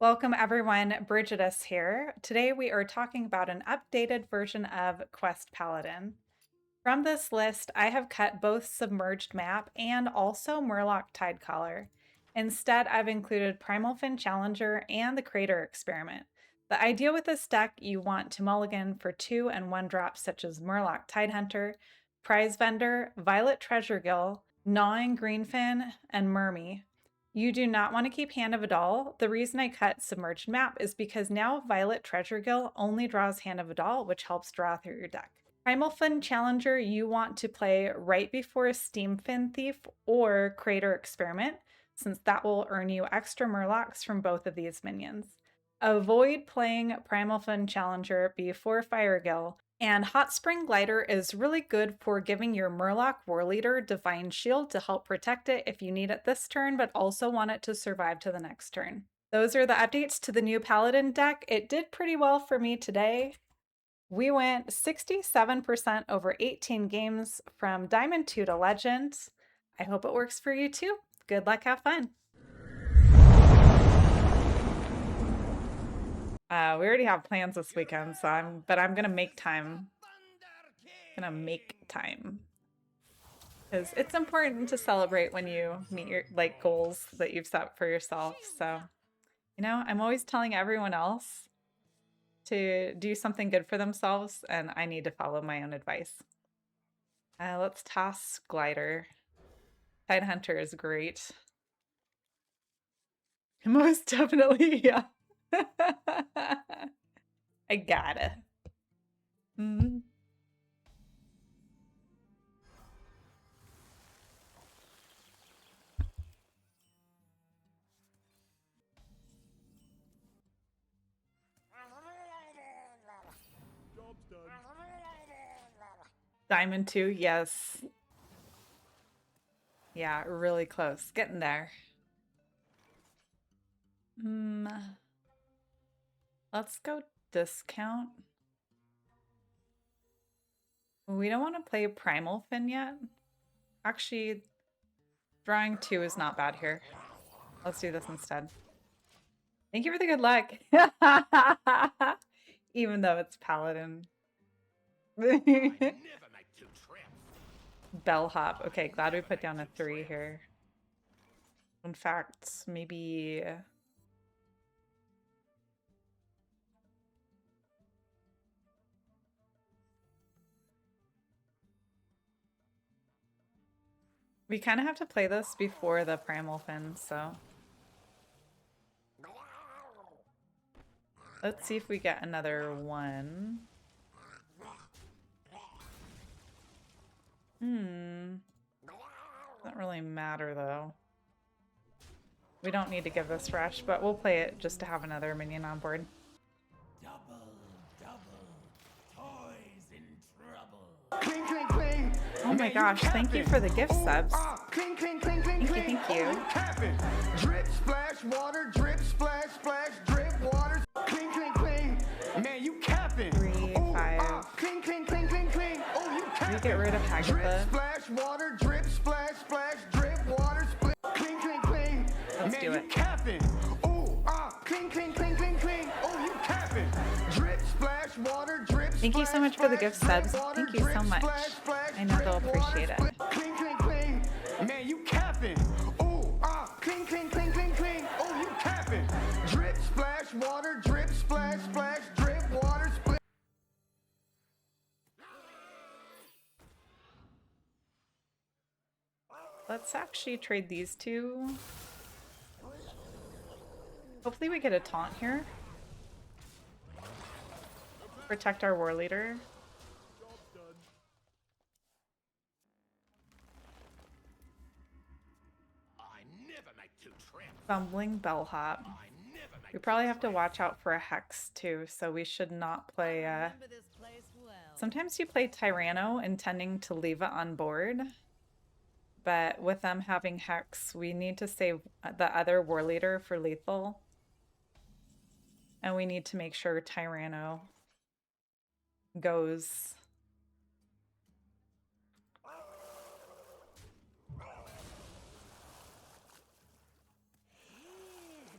Welcome everyone, Brigitteous here. Today we are talking about an updated version of Quest Paladin. From this list, I have cut both Submerged Map and also Murloc Tidehunter. Instead, I've included Primal Fin Challenger and the Crater Experiment. The idea with this deck, you want to mulligan for 2 and 1 drops such as Murloc Tidehunter, Prize Vendor, Violet Treasuregill, Gnawing Greenfin, and Murmy. You do not want to keep Hand of Adal. The reason I cut Submerged Map is because now Violet Treasuregill only draws Hand of Adal, which helps draw through your deck. Primal Fin Challenger you want to play right before Steam Fin Thief or Crater Experiment, since that will earn you extra Murlocs from both of these minions. Avoid playing Primal Fin Challenger before Firegill, and Hot Spring Glider is really good for giving your Murloc Warleader Divine Shield to help protect it if you need it this turn, but also want it to survive to the next turn. Those are the updates to the new Paladin deck. It did pretty well for me today. We went 67% over 18 games from Diamond 2 to Legend. I hope it works for you too. Good luck, have fun. We already have plans this weekend, so I'm gonna make time. Because it's important to celebrate when you meet your goals that you've set for yourself. So, you know, I'm always telling everyone else to do something good for themselves, and I need to follow my own advice. Let's toss Glider. Tidehunter is great. Most definitely, yeah. I gotta. Diamond 2, yes. Yeah, really close. Getting there. Let's go discount. We don't want to play Primal Fin yet. Actually, drawing 2 is not bad here. Let's do this instead. Thank you for the good luck. Even though it's Paladin. Bellhop. Okay, glad we put down a 3 here. In fact, maybe... We kind of have to play this before the Primal Fin, so... Let's see if we get another 1. Doesn't really matter, though. We don't need to give this rush, but we'll play it just to have another minion on board. Oh my gosh, thank you for the gift subs. Thank you. Drip, splash, water, drip, splash, splash, drip, water. Clean, clean, clean. Man, you capping. 3, 5. Clean, clean, clean, clean, clean. Oh, you capping. We get rid of Hagatha. Drip, splash, water, drip, splash, splash, drip, water, split. Clean, clean, clean. Let's Man, do it. You capping. Oh, clean, clean, clean, clean, clean. Oh, you capping. Drip, splash, water, drip, Thank you so much for the gift subs. Thank you so much. I know they'll appreciate it. Clean, clean, clean. Man, you capping. Oh, clean, clean, clean, clean, clean. Oh, you capping. Drip, splash, water, drip, splash, splash, drip, water, split. Let's actually trade these two. Hopefully we get a taunt here. Protect our Warleader. Fumbling Bellhop. We probably have to watch out for a Hex too, so we should not play... Sometimes you play Tyranno intending to leave it on board, but with them having Hex, we need to save the other Warleader for lethal. And we need to make sure Tyranno goes.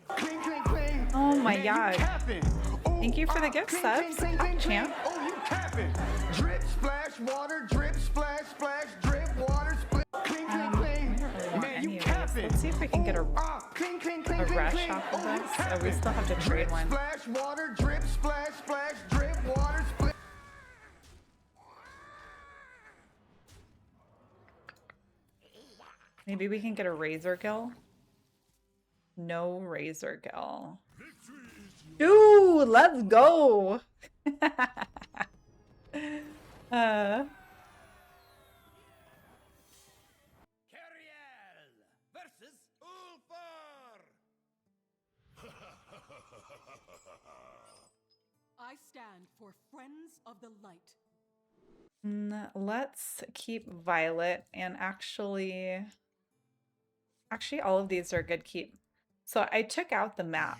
Clean, clean, clean. Oh my Man, you god. capping. Ooh, Thank you for the gift clink, subs, clink, clink, champ. clink. Oh, you capping. Drip, splash, water, drip, splash, splash, drip, water, split. Clink, clink, clink. Man, you capping. Let's see if we can get a clink, clink, clink, clink, rush clink. off of Oh, you this. Oh, we capping. still have to trade Drip, one. splash, water, drip, splash, splash, drip, water, split. Maybe we can get a Treasuregill. No Treasuregill. Dude, let's go. Versus Ulfar. I stand for Friends of the Light. Let's keep Violet and actually all of these are a good keep. So I took out the map.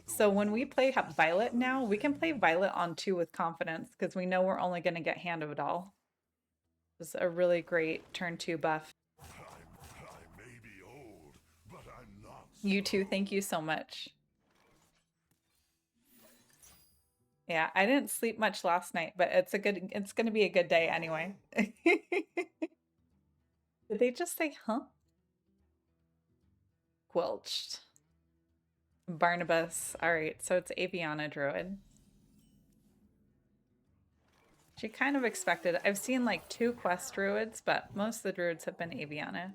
So when we play Violet now, we can play Violet on 2 with confidence because we know we're only going to get Hand of It All. It's a really great turn 2 buff. I may be old, but I'm not. You too, thank you so much. Yeah, I didn't sleep much last night, but it's going to be a good day anyway. Did they just say, huh? Quelched. Barnabas. All right, so it's Aviana Druid. She kind of expected. I've seen like 2 quest druids, but most of the druids have been Aviana.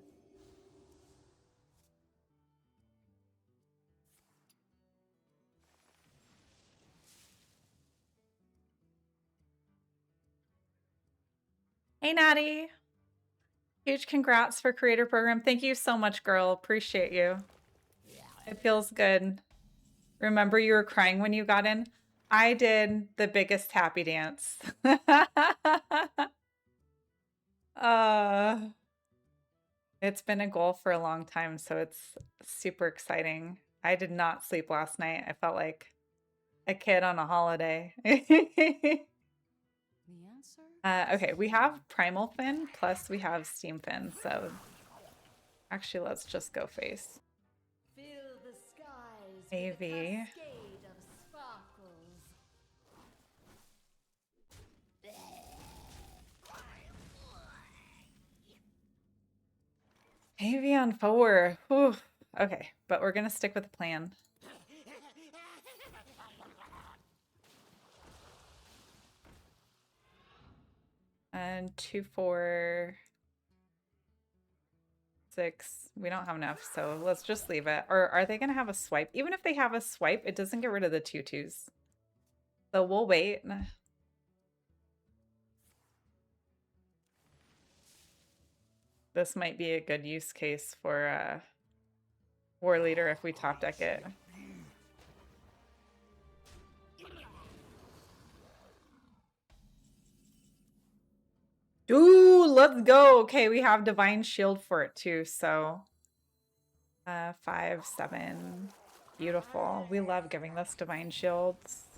Hey, Natty. Huge congrats for Creator Program. Thank you so much, girl. Appreciate you. It feels good. Remember you were crying when you got in? I did the biggest happy dance. It's been a goal for a long time, so it's super exciting. I did not sleep last night. I felt like a kid on a holiday. The answer? Okay, we have Primal Fin, plus we have Steam Fin, so actually let's just go face. Fill the skies AV. with a cascade of sparkles. AV on 4. Whew. Okay, but we're gonna stick with the plan. And 2, 4, 6. We don't have enough, so let's just leave it. Or are they gonna have a swipe? Even if they have a swipe, it doesn't get rid of the 2/2s. So we'll wait. This might be a good use case for Warleader if we top deck it. Ooh, let's go. Okay, we have Divine Shield for it too, so 5, 7. Beautiful. We love giving this Divine Shields.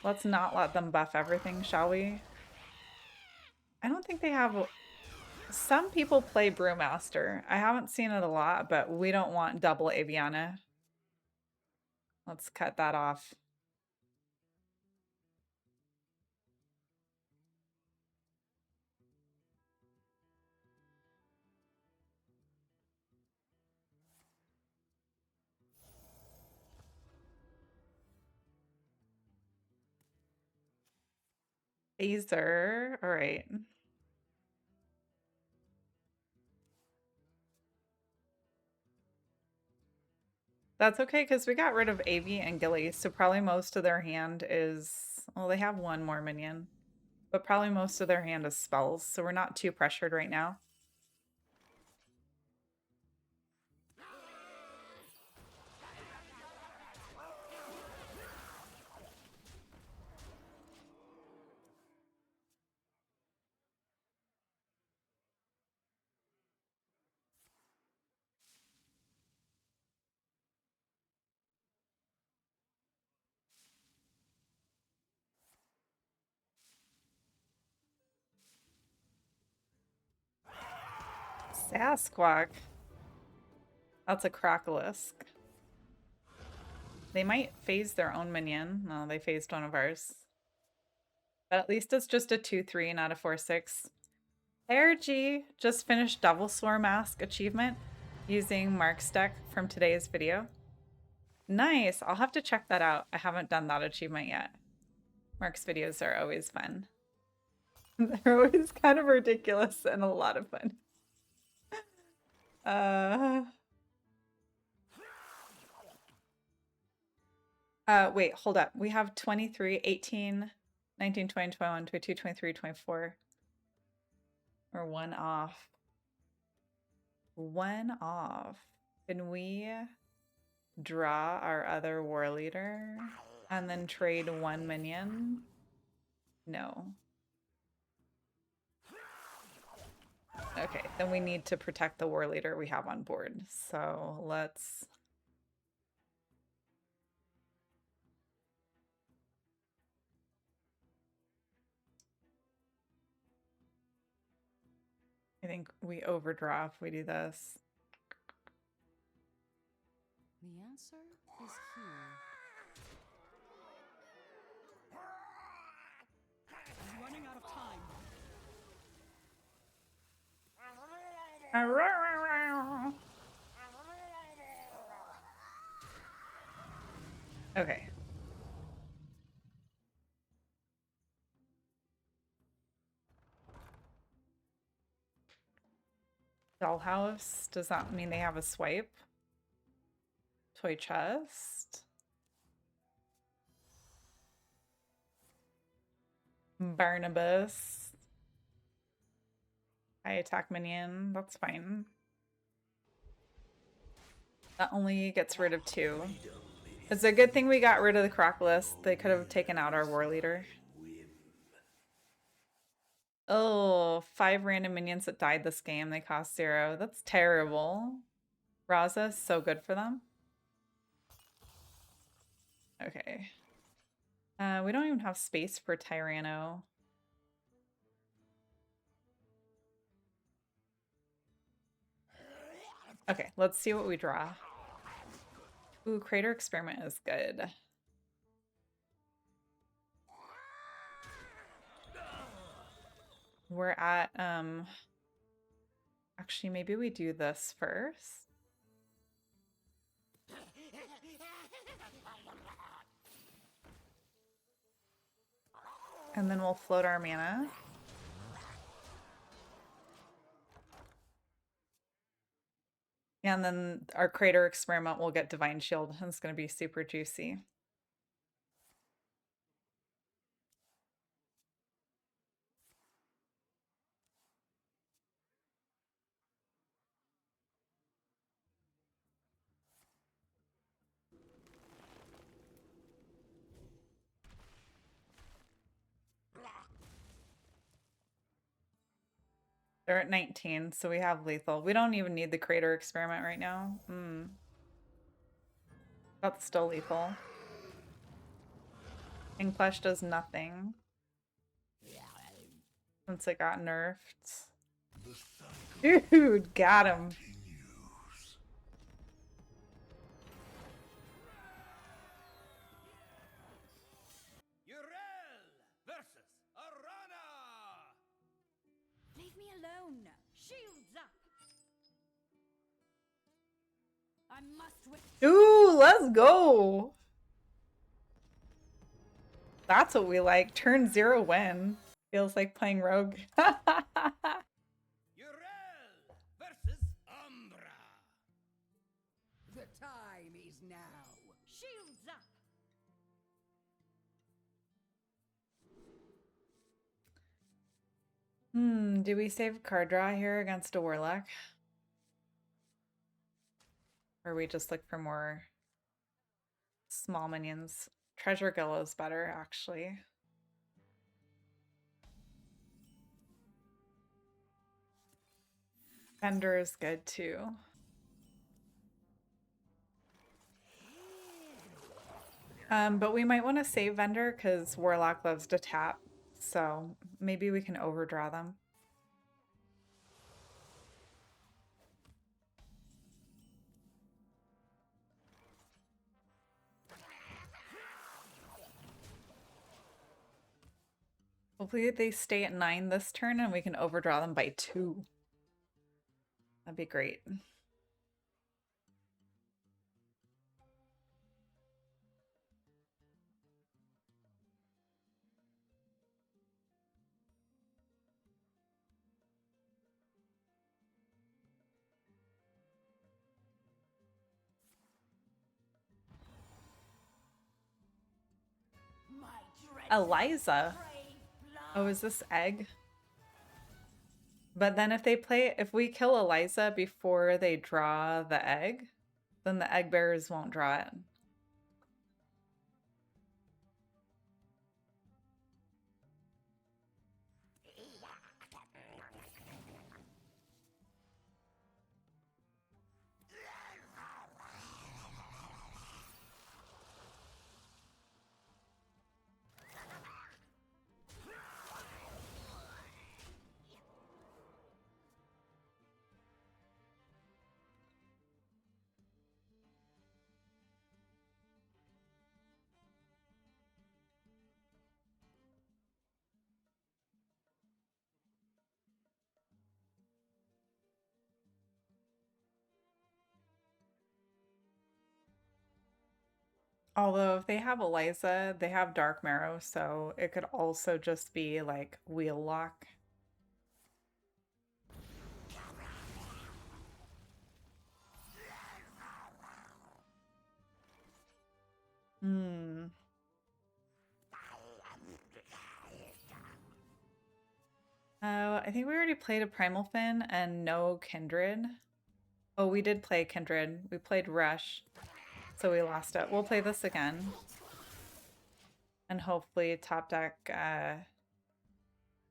Let's not let them buff everything, shall we? I don't think they have... Some people play Brewmaster. I haven't seen it a lot, but we don't want double Aviana. Let's cut that off. Phaser. All right. That's okay, because we got rid of Avi and Gilly, so probably most of their hand is... Well, they have one more minion. But probably most of their hand is spells, so we're not too pressured right now. Sasquatch. That's a Crocolisk. They might phase their own minion. No, they phased one of ours. But at least it's just a 2/3, not a 4/6. ARG just finished Devil Swarm Mask achievement using Mark's deck from today's video. Nice. I'll have to check that out. I haven't done that achievement yet. Mark's videos are always fun. They're always kind of ridiculous and a lot of fun. Wait, hold up. We have 23, 18, 19, 20, 21, 22, 23, 24. Or one off. One off. Can we draw our other Warleader and then trade one minion? No. Okay, then we need to protect the Warleader we have on board. So let's... I think we overdraw if we do this. The answer is here. I'm running out of time. Okay. Dollhouse, does that mean they have a swipe? Toy chest. Barnabas. High attack minion, that's fine. That only gets rid of 2. It's a good thing we got rid of the Crocolisk. They could have taken out our Warleader. Oh, 5 random minions that died this game. They cost 0. That's terrible. Raza is so good for them. Okay. We don't even have space for Tyranno. Okay, let's see what we draw. Ooh, Crater Experiment is good. We're at, actually, maybe we do this first. And then we'll float our mana. And then our Crater Experiment will get Divine Shield, and it's going to be super juicy. They're at 19, so we have lethal. We don't even need the Crater Experiment right now. That's still lethal. Inkflesh does nothing. Since it got nerfed. Dude, got him. Leave me alone. Shields up. I must win. Ooh, let's go. That's what we like. Turn 0 win. Feels like playing Rogue. versus Umbra. The time is now. Shields up. Do we save card draw here against a Warlock? Or we just look for more small minions? Treasuregill is better, actually. Vendor is good too. But we might want to save Vendor because Warlock loves to tap, so maybe we can overdraw them. Hopefully they stay at 9 this turn and we can overdraw them by 2. That'd be great. My dread Eliza. brave blood. Oh, is this Egg? But then if we kill Eliza before they draw the egg, then the egg bearers won't draw it. Although if they have Eliza, they have Dark Marrow, so it could also just be like Wheel Lock. Oh, I think we already played a Primal Fin and no Kindred. Oh, we did play Kindred. We played Rush, so we lost it. We'll play this again. And hopefully top deck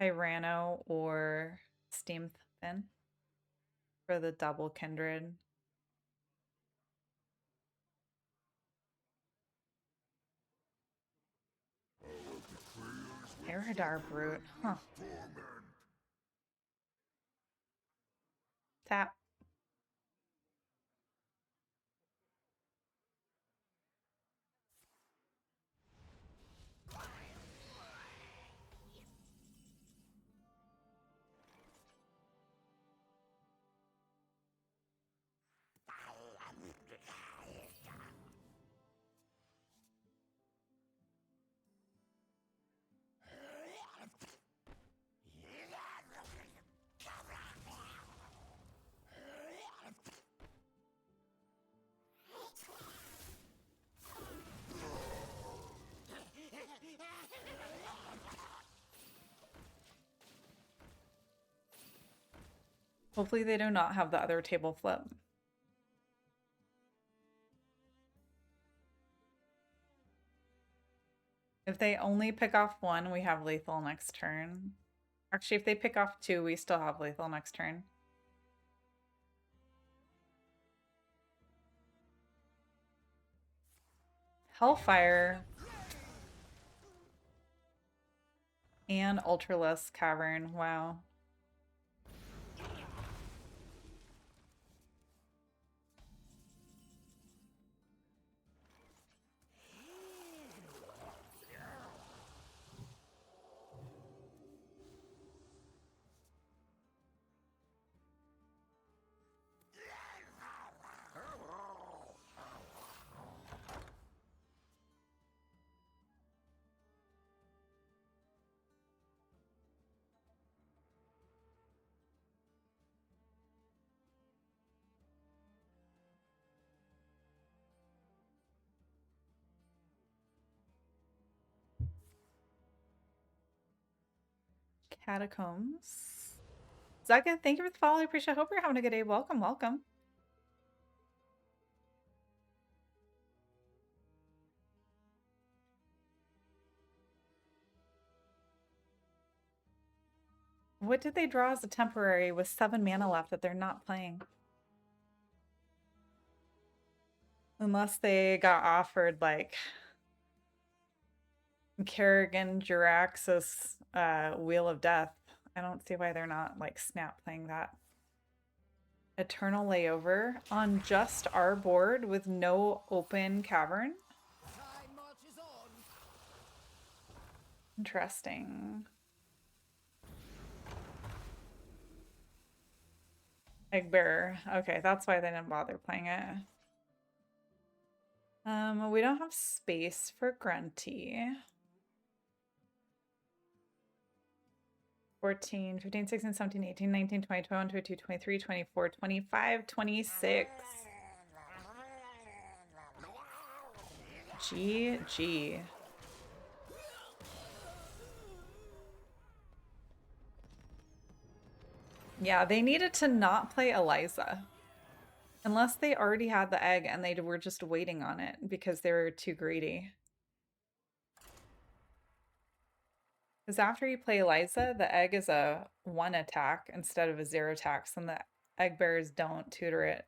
Tyrano or Steam Fin for the double Kindred. Paradar Brute, huh. Tap. Hopefully they do not have the other table flip. If they only pick off 1, we have lethal next turn. Actually, if they pick off 2, we still have lethal next turn. Hellfire. And Ultralisk Cavern, wow. Catacombs. Zaka, thank you for the follow. I appreciate it. Hope you're having a good day. Welcome, welcome. What did they draw as a temporary with 7 mana left that they're not playing? Unless they got offered like Kerrigan Jirax's Wheel of Death. I don't see why they're not like snap playing that. Eternal Layover on just our board with no open cavern. Interesting. Egg bearer. Okay, that's why they didn't bother playing it. We don't have space for Grunty. 14, 15, 16, 17, 18, 19, 20, 21, 22, 23, 24, 25, 26. GG. Yeah, they needed to not play Eliza. Unless they already had the egg and they were just waiting on it because they were too greedy. Because after you play Eliza, the egg is a 1 attack instead of a 0 attack, so the egg bearers don't tutor it.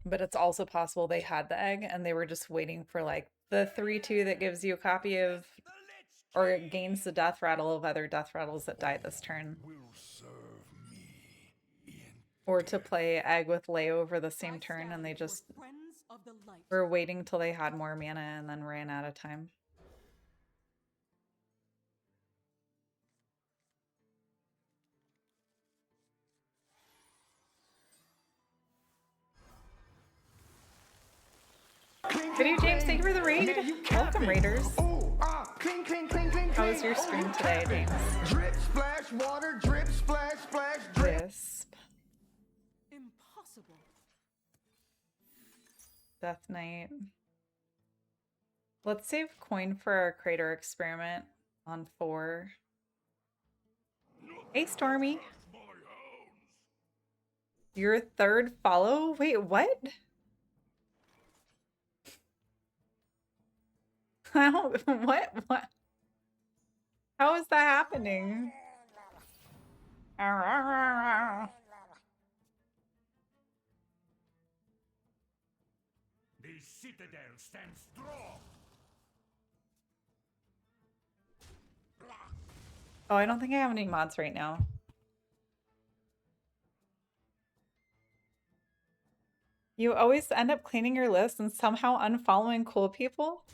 But it's also possible they had the egg and they were just waiting for like the 3/2 that gives you a copy of, or it gains the death rattle of other death rattles that die this turn. Or to play egg with layover the same turn and they just were waiting till they had more mana and then ran out of time. Video James, thank you for the raid. Welcome, Raiders. How was your stream today, James? Drip, splash, water, drip, splash, splash, drip. Wisp. Impossible. Death Knight. Let's save coin for our crater experiment on 4. Hey, Stormy. Your 3rd follow? Wait, what? I don't, what? How is that happening? The citadel stands strong. Oh, I don't think I have any mods right now. You always end up cleaning your list and somehow unfollowing cool people?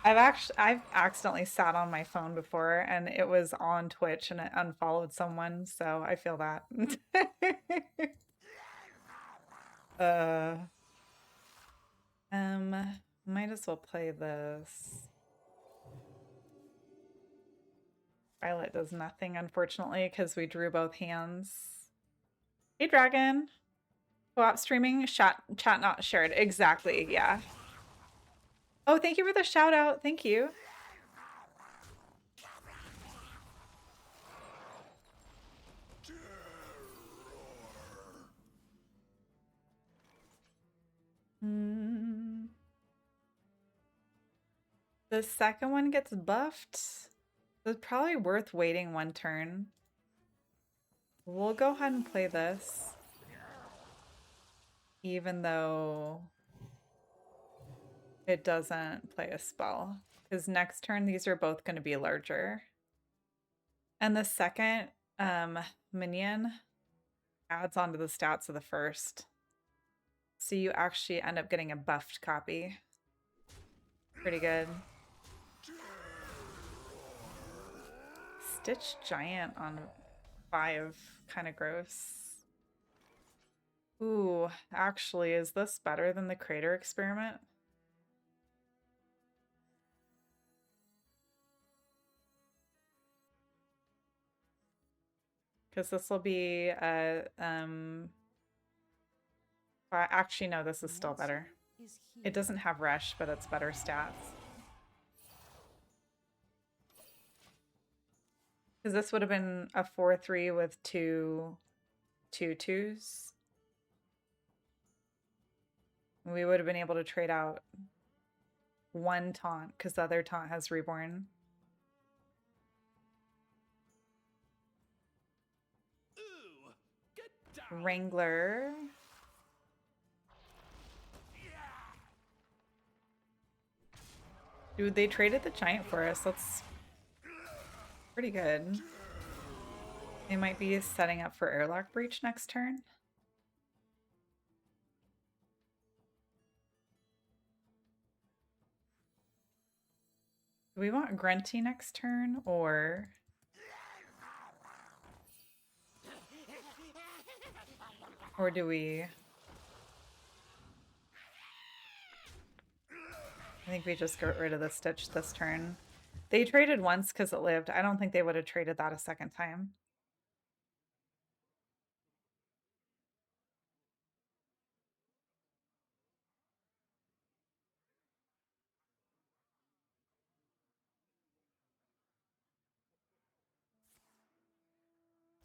I've accidentally sat on my phone before and it was on Twitch and it unfollowed someone, so I feel that. Might as well play this. Violet does nothing, unfortunately, because we drew both hands. Hey, Dragon. Co-op streaming, chat not shared. Exactly, yeah. Oh, thank you for the shout out. Thank you. The second one gets buffed. It's probably worth waiting 1 turn. We'll go ahead and play this. Even though it doesn't play a spell. Because next turn, these are both going to be larger. And the second minion adds onto the stats of the first. So you actually end up getting a buffed copy. Pretty good. Stitch Giant on 5. Kind of gross. Ooh, actually, is this better than the crater experiment? Because this will be actually, no, this is still better. It doesn't have Rush, but it's better stats. Because this would have been a 4/3 with 2 2/2s. We would have been able to trade out 1 taunt because the other taunt has Reborn. Wrangler. Dude, they traded the giant for us. That's pretty good. They might be setting up for Airlock Breach next turn. Do we want Grunty next turn or... Or do we... I think we just got rid of the Stitch this turn. They traded once because it lived. I don't think they would have traded that a second time.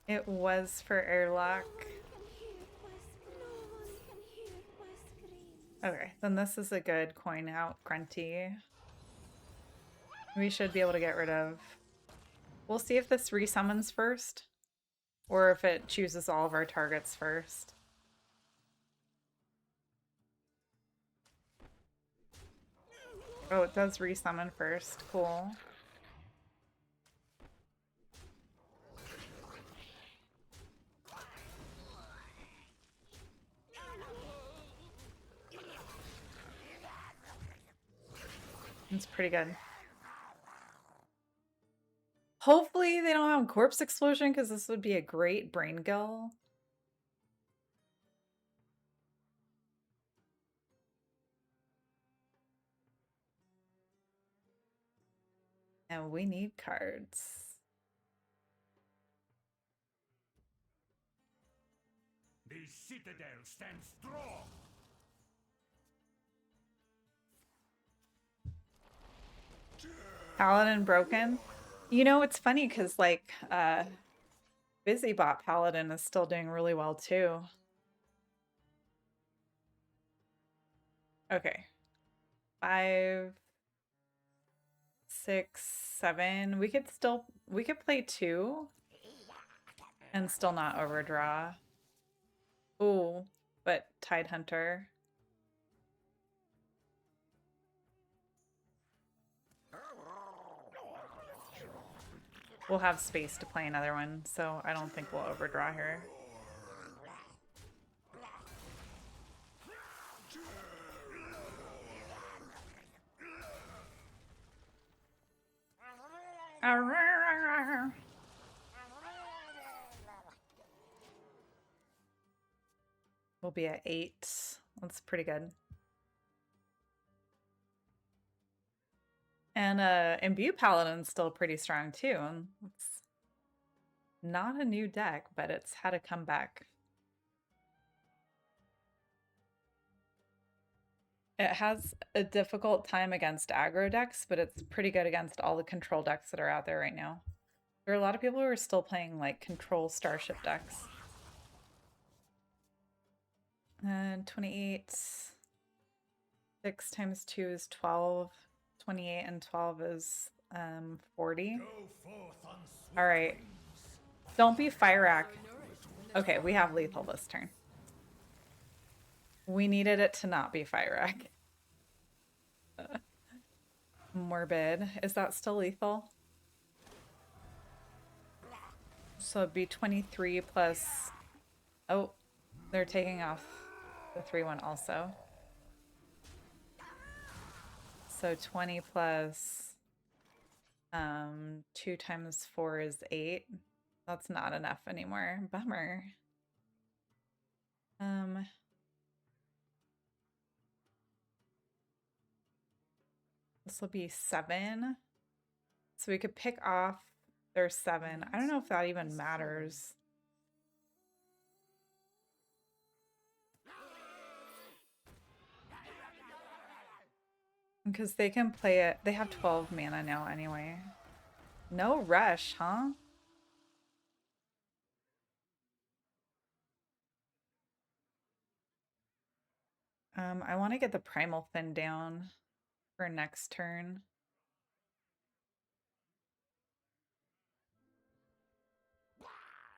It was for Airlock. Okay, then this is a good coin out, Grunty. We should be able to get rid of... We'll see if this resummons first, or if it chooses all of our targets first. Oh, it does resummon first. Cool. It's pretty good. Hopefully they don't have Corpse Explosion, because this would be a great Braingill. And we need cards. The citadel stands strong. Paladin broken. You know, it's funny because like Busybot Paladin is still doing really well too. Okay. 5, 6, 7. We could play 2 and still not overdraw. Ooh, but Tidehunter. We'll have space to play another one, so I don't think we'll overdraw here. We'll be at 8. That's pretty good. And Imbue Paladin's still pretty strong too. It's not a new deck, but it's had a comeback. It has a difficult time against aggro decks, but it's pretty good against all the control decks that are out there right now. There are a lot of people who are still playing like control starship decks. And 28. 6 times 2 is 12. 28 and 12 is 40. All right. Don't be Fire Rack. Okay, we have lethal this turn. We needed it to not be Fire Rack. Morbid. Is that still lethal? So it'd be 23 plus... Oh, they're taking off the 3-1 also. So 20 plus 2 times 4 is 8. That's not enough anymore. Bummer. This will be 7. So we could pick off their 7. I don't know if that even matters. Because they can play it. They have 12 mana now anyway. No rush, huh? I want to get the Primal Fin down for next turn.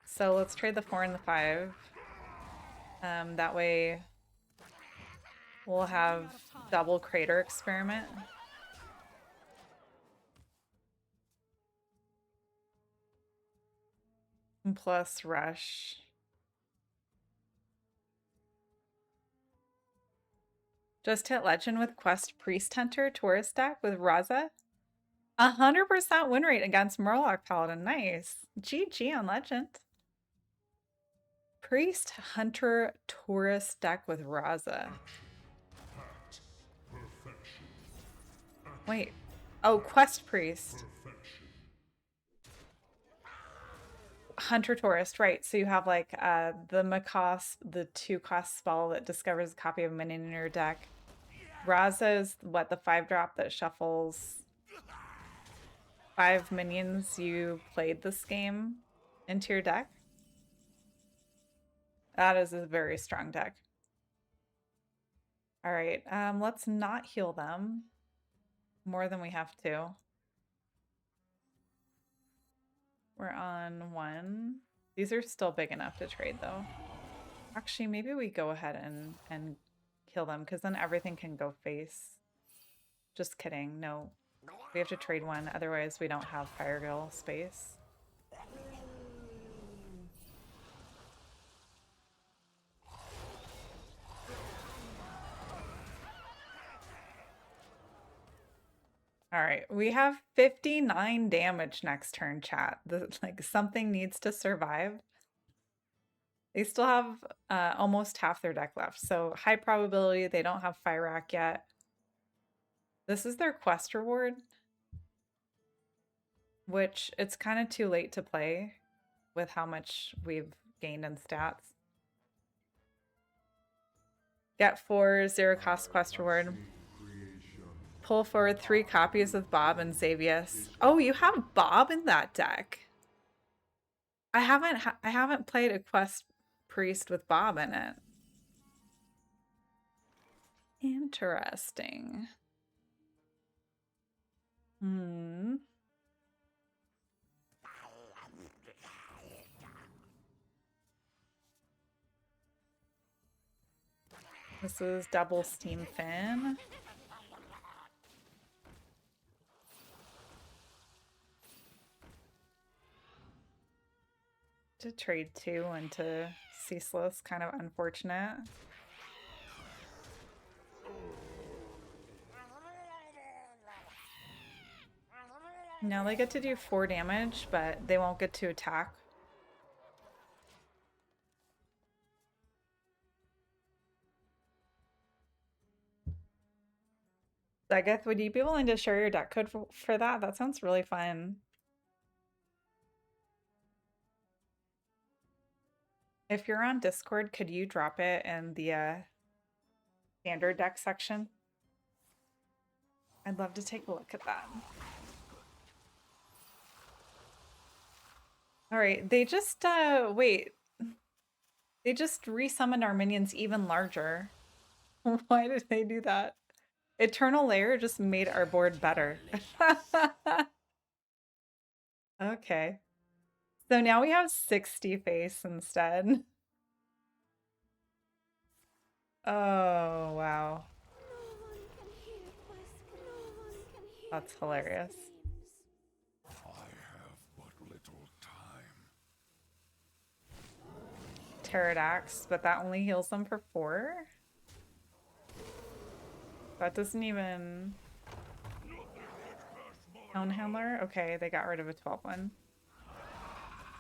So let's trade the 4 and the 5. That way we'll have double Crater Experiment. And plus Rush. Just hit Legend with Quest Priest Hunter Tourist deck with Raza. 100% win rate against Murloc Paladin. Nice. GG on Legend. Priest Hunter Tourist deck with Raza. Wait. Oh, Quest Priest. Hunter Tourist, right. So you have like the Macost, the 2-cost spell that discovers a copy of a minion in your deck. Raza is what, the 5-drop that shuffles 5 minions you played this game into your deck. That is a very strong deck. All right, let's not heal them more than we have to. We're on 1. These are still big enough to trade though. Actually, maybe we go ahead and kill them because then everything can go face. Just kidding. No, we have to trade 1. Otherwise, we don't have Firegill space. All right, we have 59 damage next turn, chat. Like something needs to survive. They still have almost half their deck left, so high probability they don't have Fire Rack yet. This is their quest reward, which it's kind of too late to play with how much we've gained in stats. Get 4 0-cost quest reward. Pull forward 3 copies of Bob and Xavius. Oh, you have Bob in that deck. I haven't played a Quest Priest with Bob in it. Interesting. This is double Steam Fin. To trade 2 into Ceaseless, kind of unfortunate. Now they get to do 4 damage, but they won't get to attack. Zegeth, would you be willing to share your deck code for that? That sounds really fun. If you're on Discord, could you drop it in the standard deck section? I'd love to take a look at that. All right, they just, wait. They just resummoned our minions even larger. Why did they do that? Eternal Lair just made our board better. Okay. So now we have 60 face instead. Oh, wow. That's hilarious. I have but little time. Pterodax, but that only heals them for 4? That doesn't even... Town Handler? Okay, they got rid of a 12 one.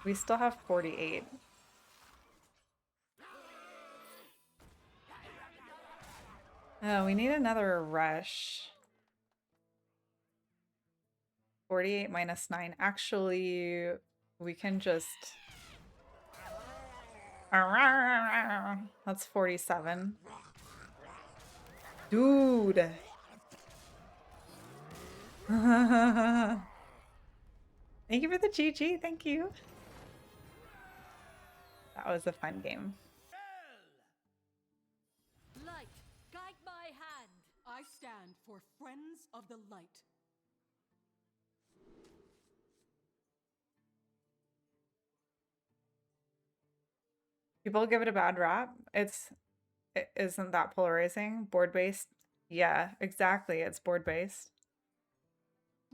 We still have 48. Oh, we need another rush. 48 minus 9. Actually, we can just... That's 47. Dude. Thank you for the GG. Thank you. That was a fun game. Light, guide my hand. I stand for Friends of the Light. People give it a bad rap. Isn't that polarizing? Board-based? Yeah, exactly. It's board-based.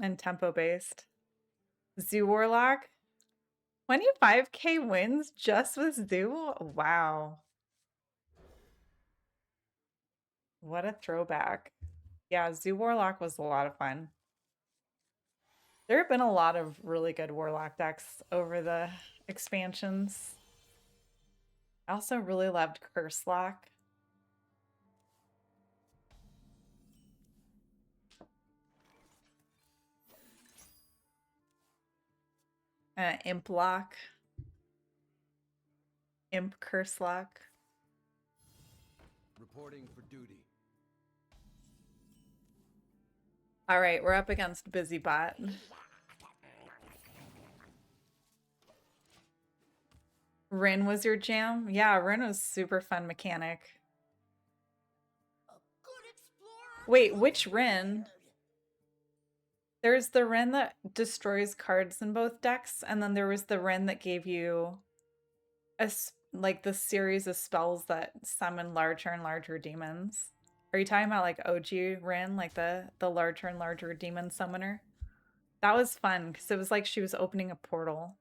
And tempo-based. Zoo Warlock? 25k wins just with Zoo? Wow. What a throwback. Yeah, Zoo Warlock was a lot of fun. There have been a lot of really good Warlock decks over the expansions. I also really loved Curse Lock. Imp Lock. Imp Curse Lock. Reporting for duty. All right, we're up against Busybot. Rin was your jam? Yeah, Rin was super fun mechanic. Wait, which Rin? There's the Rin that destroys cards in both decks, and then there was the Rin that gave you like the series of spells that summon larger and larger demons. Are you talking about like OG Rin, like the larger and larger demon summoner? That was fun because it was like she was opening a portal.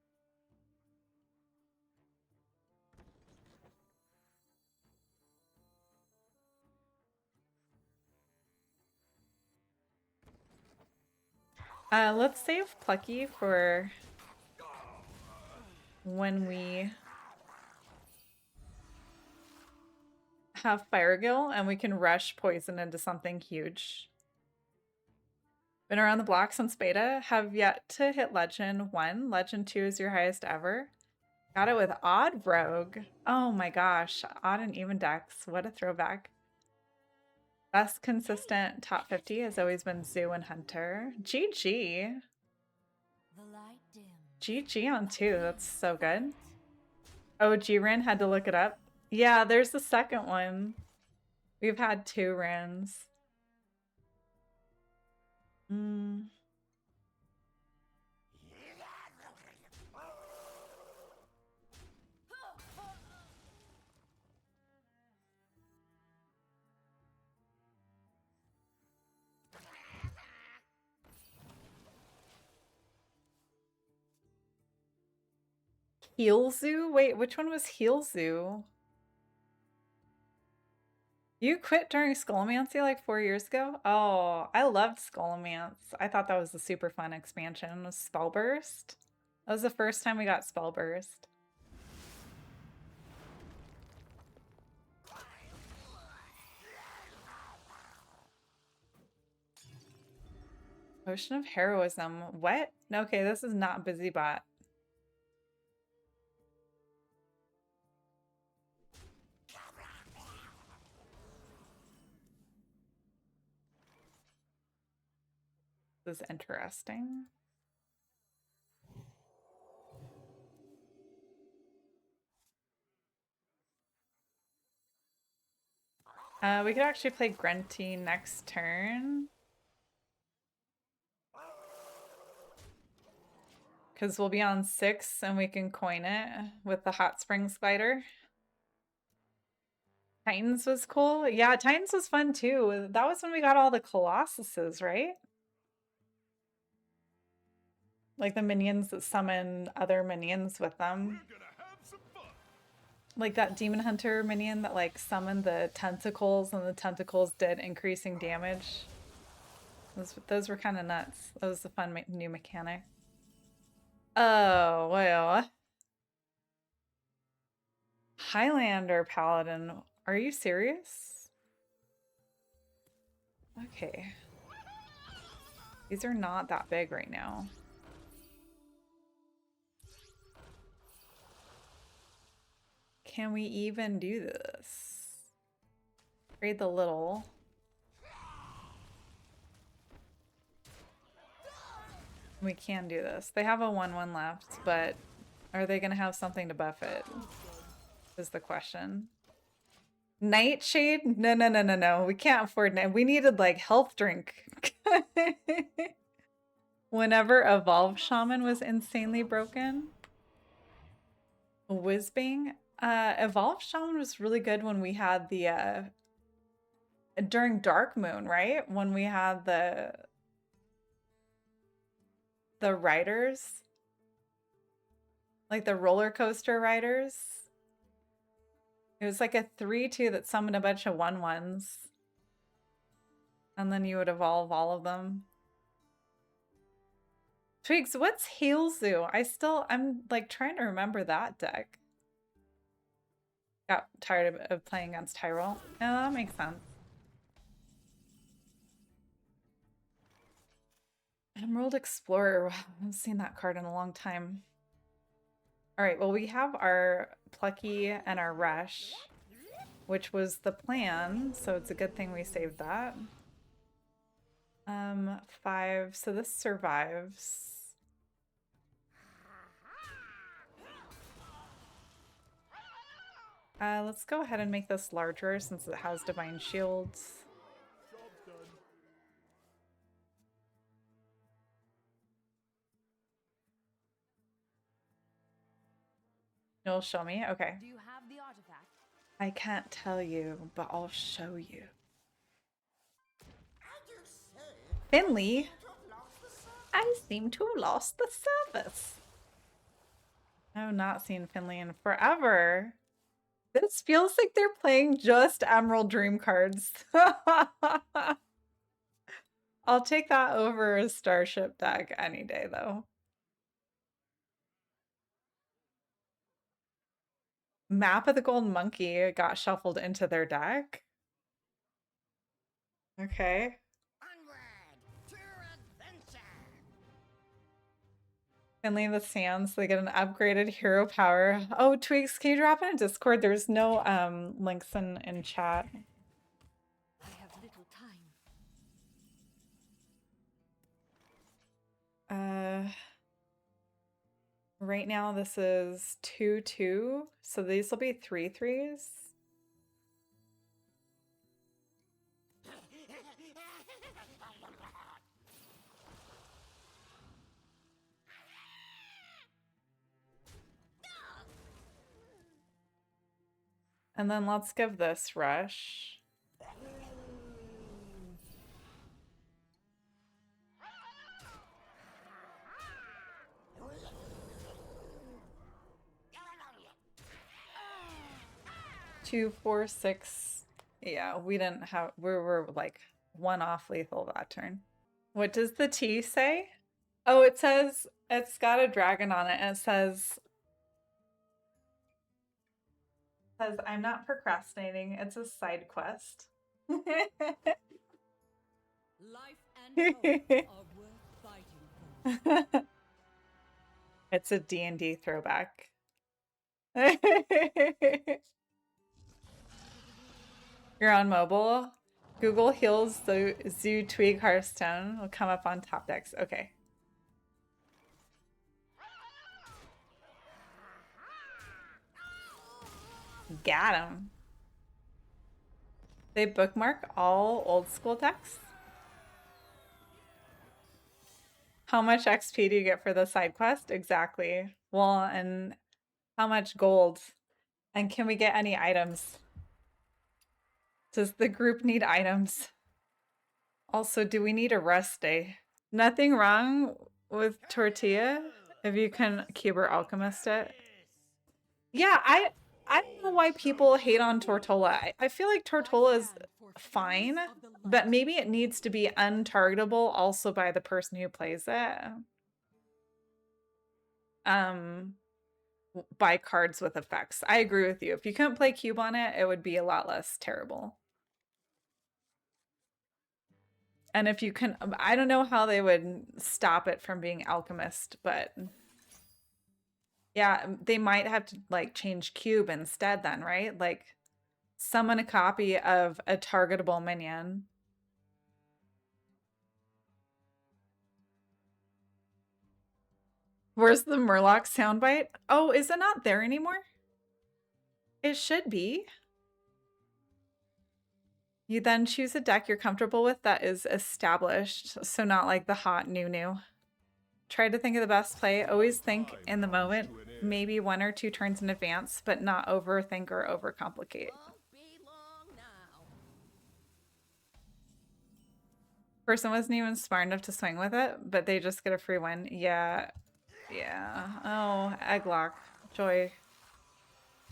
Let's save Plucky for when we have Firegill and we can rush poison into something huge. Been around the block since beta. Have yet to hit Legend 1. Legend 2 is your highest ever. Got it with Odd Rogue. Oh my gosh. Odd and even decks. What a throwback. Best consistent top 50 has always been Zoo and Hunter. GG. GG on 2. That's so good. Oh, G-Rin had to look it up. Yeah, there's the second one. We've had 2 Rins. Heal Zoo? Wait, which one was Heal Zoo? You quit during Skullmancy like 4 years ago? Oh, I loved Skullmance. I thought that was a super fun expansion. It was Spellburst. That was the first time we got Spellburst. Potion of Heroism. What? Okay, this is not Busybot. This is interesting. We could actually play Grunty next turn. Because we'll be on 6 and we can coin it with the Hot Spring Spider. Titans was cool. Yeah, Titans was fun too. That was when we got all the Colossuses, right? Like the minions that summon other minions with them. Like that Demon Hunter minion that like summoned the tentacles and the tentacles did increasing damage. Those were kind of nuts. That was a fun new mechanic. Oh, well. Highlander Paladin. Are you serious? Okay. These are not that big right now. Can we even do this? Trade the little. We can do this. They have a 1/1 left, but are they going to have something to buff it? Is the question. Nightshade? No. We can't afford night. We needed like health drink. Whenever Evolve Shaman was insanely broken. Whizbang? Evolve Shaman was really good when we had the during Dark Moon, right? When we had the riders, like the roller coaster riders. It was like a 3/2 that summoned a bunch of 1/1s, and then you would evolve all of them. Twigs, what's Heal Zoo? I'm like trying to remember that deck. got tired of playing against Tyrell. Yeah, that makes sense. Emerald Explorer. Wow, I haven't seen that card in a long time. All right, well, we have our Plucky and our Rush, which was the plan, so it's a good thing we saved that. 5, so this survives. Let's go ahead and make this larger since it has Divine Shields. You'll show me? Okay. Do you have the artifact? I can't tell you, but I'll show you. Finley, I seem to have lost the service. I've not seen Finley in forever. This feels like they're playing just Emerald Dream cards. I'll take that over a Starship deck any day, though. Map of the Golden Monkey got shuffled into their deck. Okay. Finley the Sands, they get an upgraded hero power. Oh, Twigs, can you drop in a Discord? There's no links in chat. I have little time. Right now this is 2/2, so these will be 3/3s. And then let's give this Rush. Two, 4, 6. Yeah, we didn't have, we were like one off lethal that turn. What does the T say? Oh, it says, it's got a dragon on it, and it says, I'm not procrastinating, it's a side quest. Life and hope are worth fighting for. It's a D&D throwback. You're on mobile. Google heals the Zoo Twig Hearthstone will come up on top decks. Okay. Got him. They bookmark all old school decks? How much XP do you get for the side quest? Exactly. Well, and how much gold? And can we get any items? Does the group need items? Also, do we need a rest day? Nothing wrong with Tortilla if you can Cuber Alchemist it. Yeah, I don't know why people hate on Tortola. I feel like Tortola is fine, but maybe it needs to be untargetable also by the person who plays it. By cards with effects. I agree with you. If you couldn't play cube on it, it would be a lot less terrible. And if you can, I don't know how they would stop it from being alchemist, but yeah, they might have to like change cube instead then, right? Like summon a copy of a targetable minion. Where's the Murloc soundbite? Oh, is it not there anymore? It should be. You then choose a deck you're comfortable with that is established, so not like the hot new. Try to think of the best play. Always think in the moment, maybe 1 or 2 turns in advance, but not overthink or overcomplicate. Person wasn't even smart enough to swing with it, but they just get a free win. Yeah. Oh, Egglock. Joy.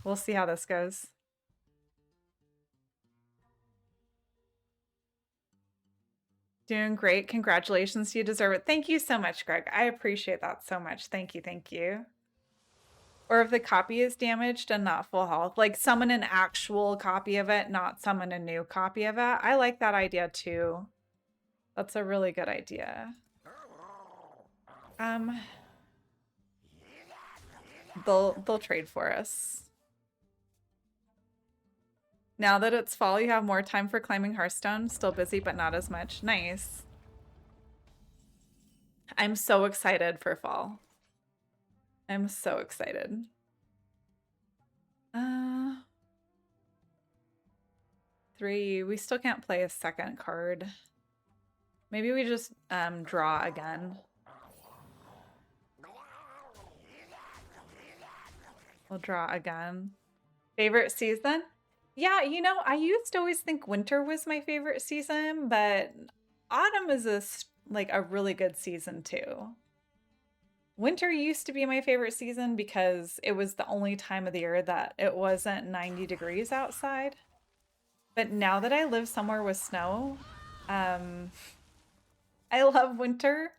We'll see how this goes. Doing great. Congratulations. You deserve it. Thank you so much, Greg. I appreciate that so much. Thank you. Or if the copy is damaged and not full health, like summon an actual copy of it, not summon a new copy of it. I like that idea too. That's a really good idea. They'll trade for us. Now that it's fall, you have more time for climbing Hearthstone. Still busy, but not as much. Nice. I'm so excited for fall. I'm so excited. 3. We still can't play a second card. Maybe we just draw again. We'll draw again. Favorite season? Yeah, you know, I used to always think winter was my favorite season, but autumn is a really good season too. Winter used to be my favorite season because it was the only time of the year that it wasn't 90 degrees outside. But now that I live somewhere with snow, I love winter,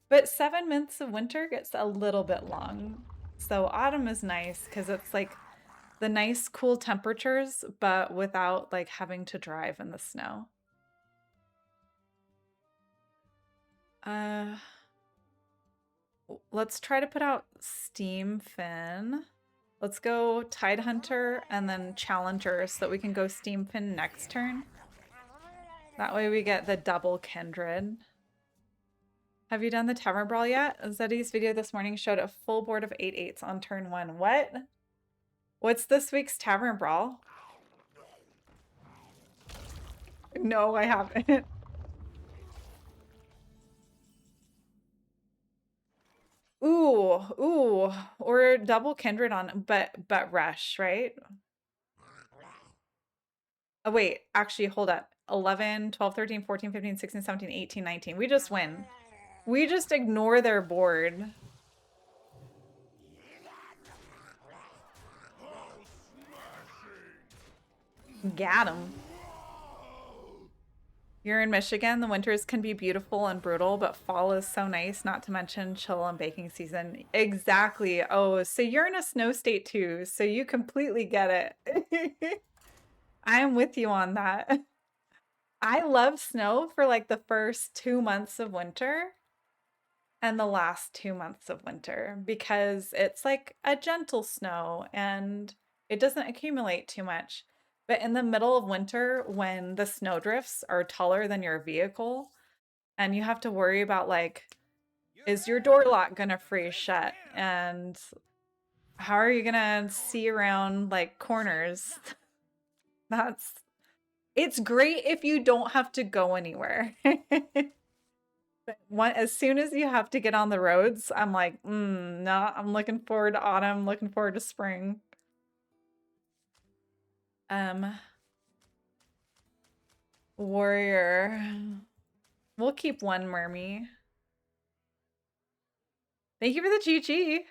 but 7 months of winter gets a little bit long. So autumn is nice because it's like the nice cool temperatures, but without like having to drive in the snow. Let's try to put out Steam Fin. Let's go Tidehunter and then Challenger so that we can go Steam Fin next turn. That way we get the double Kindred. Have you done the Tavern Brawl yet? Zeddy's video this morning showed a full board of 8/8s on turn 1. What? What's this week's Tavern Brawl? No, I haven't. Ooh, or double Kindred on, but Rush, right? Oh, wait, actually, hold up. 11, 12, 13, 14, 15, 16, 17, 18, 19. We just win. We just ignore their board. Got him. You're in Michigan. The winters can be beautiful and brutal, but fall is so nice, not to mention chill and baking season. Exactly. Oh, so you're in a snow state too, so you completely get it. I am with you on that. I love snow for like the first 2 months of winter and the last 2 months of winter because it's like a gentle snow and it doesn't accumulate too much. But in the middle of winter, when the snowdrifts are taller than your vehicle and you have to worry about like, is your door lock gonna freeze shut? And how are you gonna see around like corners? It's great if you don't have to go anywhere. But as soon as you have to get on the roads, I'm like, no, I'm looking forward to autumn, looking forward to spring. Warrior. We'll keep one Murmy. Thank you for the GG.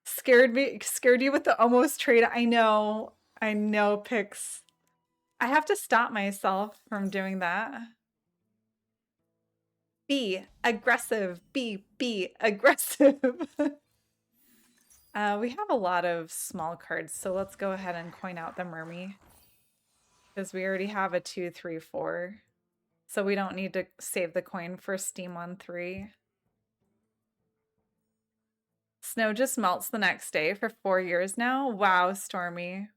Scared you with the almost trade. I know, Pix. I have to stop myself from doing that. Be aggressive. Be aggressive. We have a lot of small cards, so let's go ahead and coin out the Murmy. Because we already have a 2, 3, 4. So we don't need to save the coin for Steam on 3. Snow just melts the next day for 4 years now. Wow, Stormy.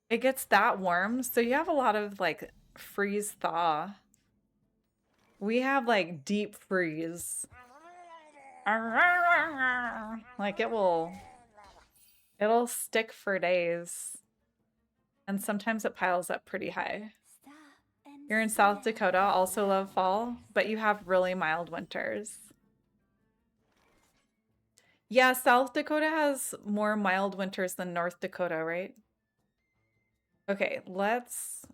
It gets that warm, so you have a lot of like freeze thaw. We have like deep freeze. Like it'll stick for days. And sometimes it piles up pretty high. You're in South Dakota, also love fall, but you have really mild winters. Yeah, South Dakota has more mild winters than North Dakota, right? Okay, let's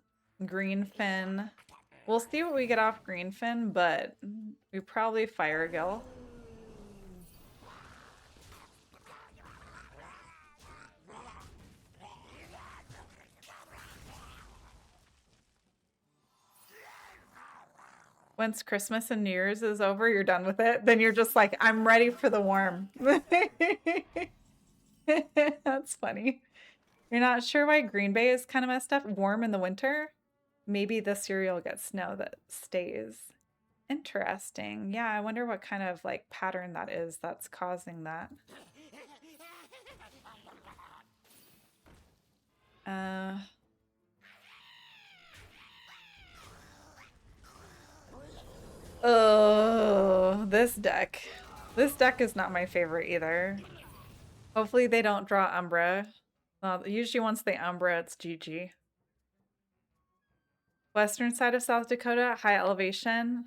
Greenfin. We'll see what we get off Greenfin, but we probably Firegill. Once Christmas and New Year's is over, you're done with it. Then you're just like, I'm ready for the warm. That's funny. You're not sure why Green Bay is kind of messed up? Warm in the winter? Maybe this year you'll get snow that stays. Interesting. Yeah, I wonder what kind of like pattern that is that's causing that. Oh, this deck. This deck is not my favorite either. Hopefully they don't draw Umbra. Well, usually once they Umbra, it's GG. Western side of South Dakota, high elevation.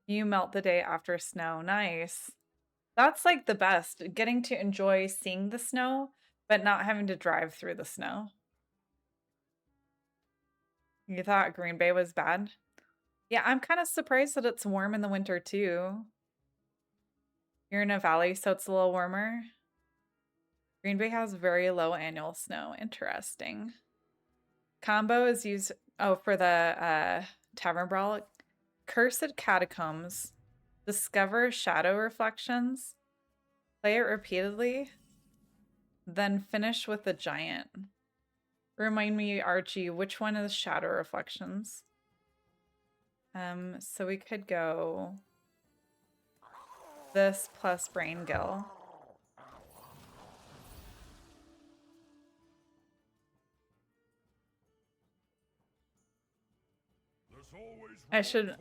You melt the day after snow. Nice. That's like the best. Getting to enjoy seeing the snow, but not having to drive through the snow. You thought Green Bay was bad? Yeah, I'm kind of surprised that it's warm in the winter too. You're in a valley, so it's a little warmer. Green Bay has very low annual snow. Interesting. Combo is used, oh, for the Tavern Brawl. Cursed Catacombs. Discover shadow reflections. Play it repeatedly. Then finish with the giant. Remind me, Archie, which one is shadow reflections? So we could go this plus Braingill. I should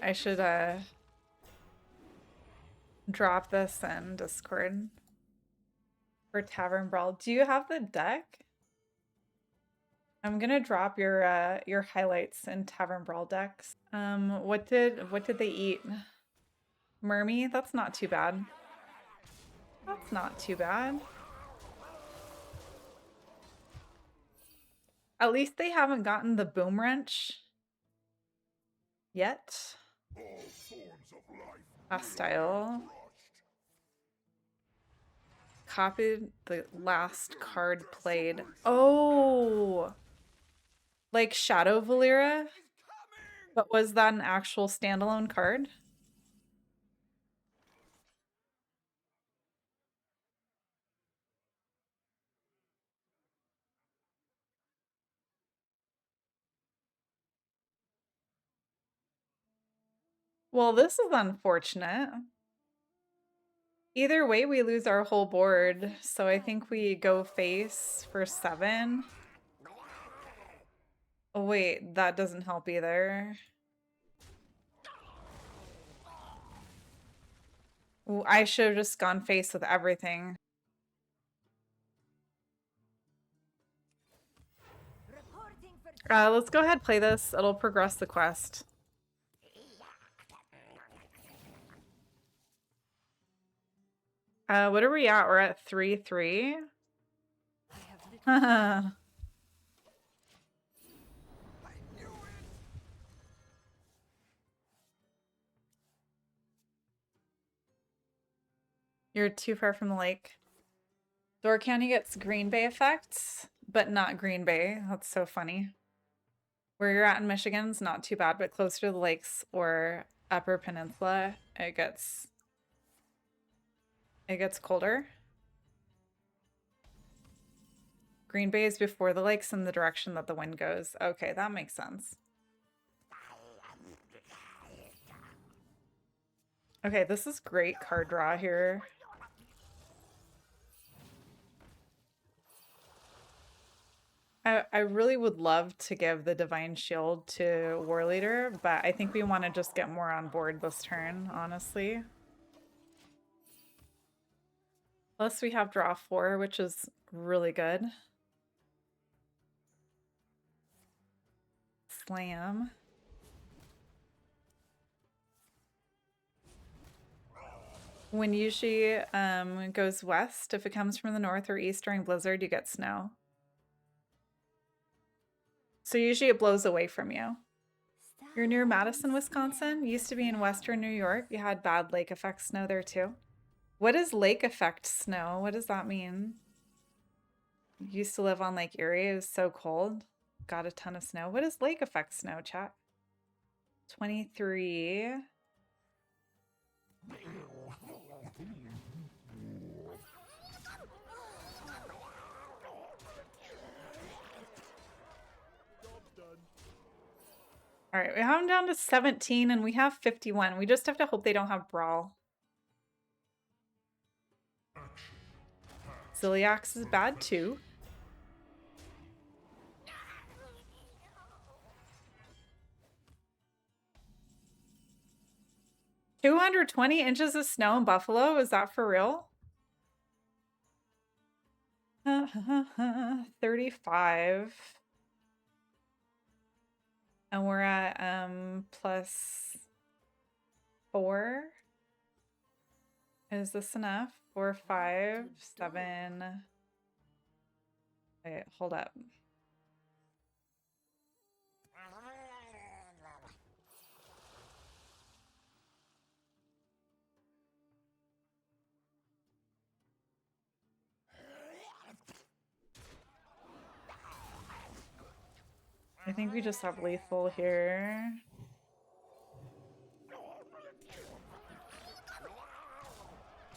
drop this in Discord for Tavern Brawl. Do you have the deck? I'm gonna drop your highlights in Tavern Brawl decks. What did they eat? Murmy? That's not too bad. That's not too bad. At least they haven't gotten the boom wrench yet. Hostile. Copied the last card played. Oh! Like Shadow Valera? But was that an actual standalone card? Well, this is unfortunate. Either way, we lose our whole board, so I think we go face for 7. Oh wait, that doesn't help either. Ooh, I should have just gone face with everything. Let's go ahead and play this. It'll progress the quest. What are we at? We're at 3-3. You're too far from the lake. Door County gets Green Bay effects, but not Green Bay. That's so funny. Where you're at in Michigan's not too bad, but closer to the lakes or Upper Peninsula, it gets colder. Green Bay is before the lakes in the direction that the wind goes. Okay, that makes sense. Okay, this is great card draw here. I really would love to give the Divine Shield to Warleader, but I think we want to just get more on board this turn, honestly. Plus we have draw 4, which is really good. Slam. When Yushi goes west, if it comes from the north or east during blizzard, you get snow. So usually it blows away from you. You're near Madison, Wisconsin. Used to be in western New York. You had bad lake effect snow there too. What is lake effect snow? What does that mean? Used to live on Lake Erie. It was so cold. Got a ton of snow. What is lake effect snow, chat? 23. All right, we have them down to 17 and we have 51. We just have to hope they don't have Brawl. Ziliax is bad too. $220 of snow in Buffalo? Is that for real? 35. And we're at +4. Is this enough? 4, 5, 7. Wait, hold up. I think we just have lethal here.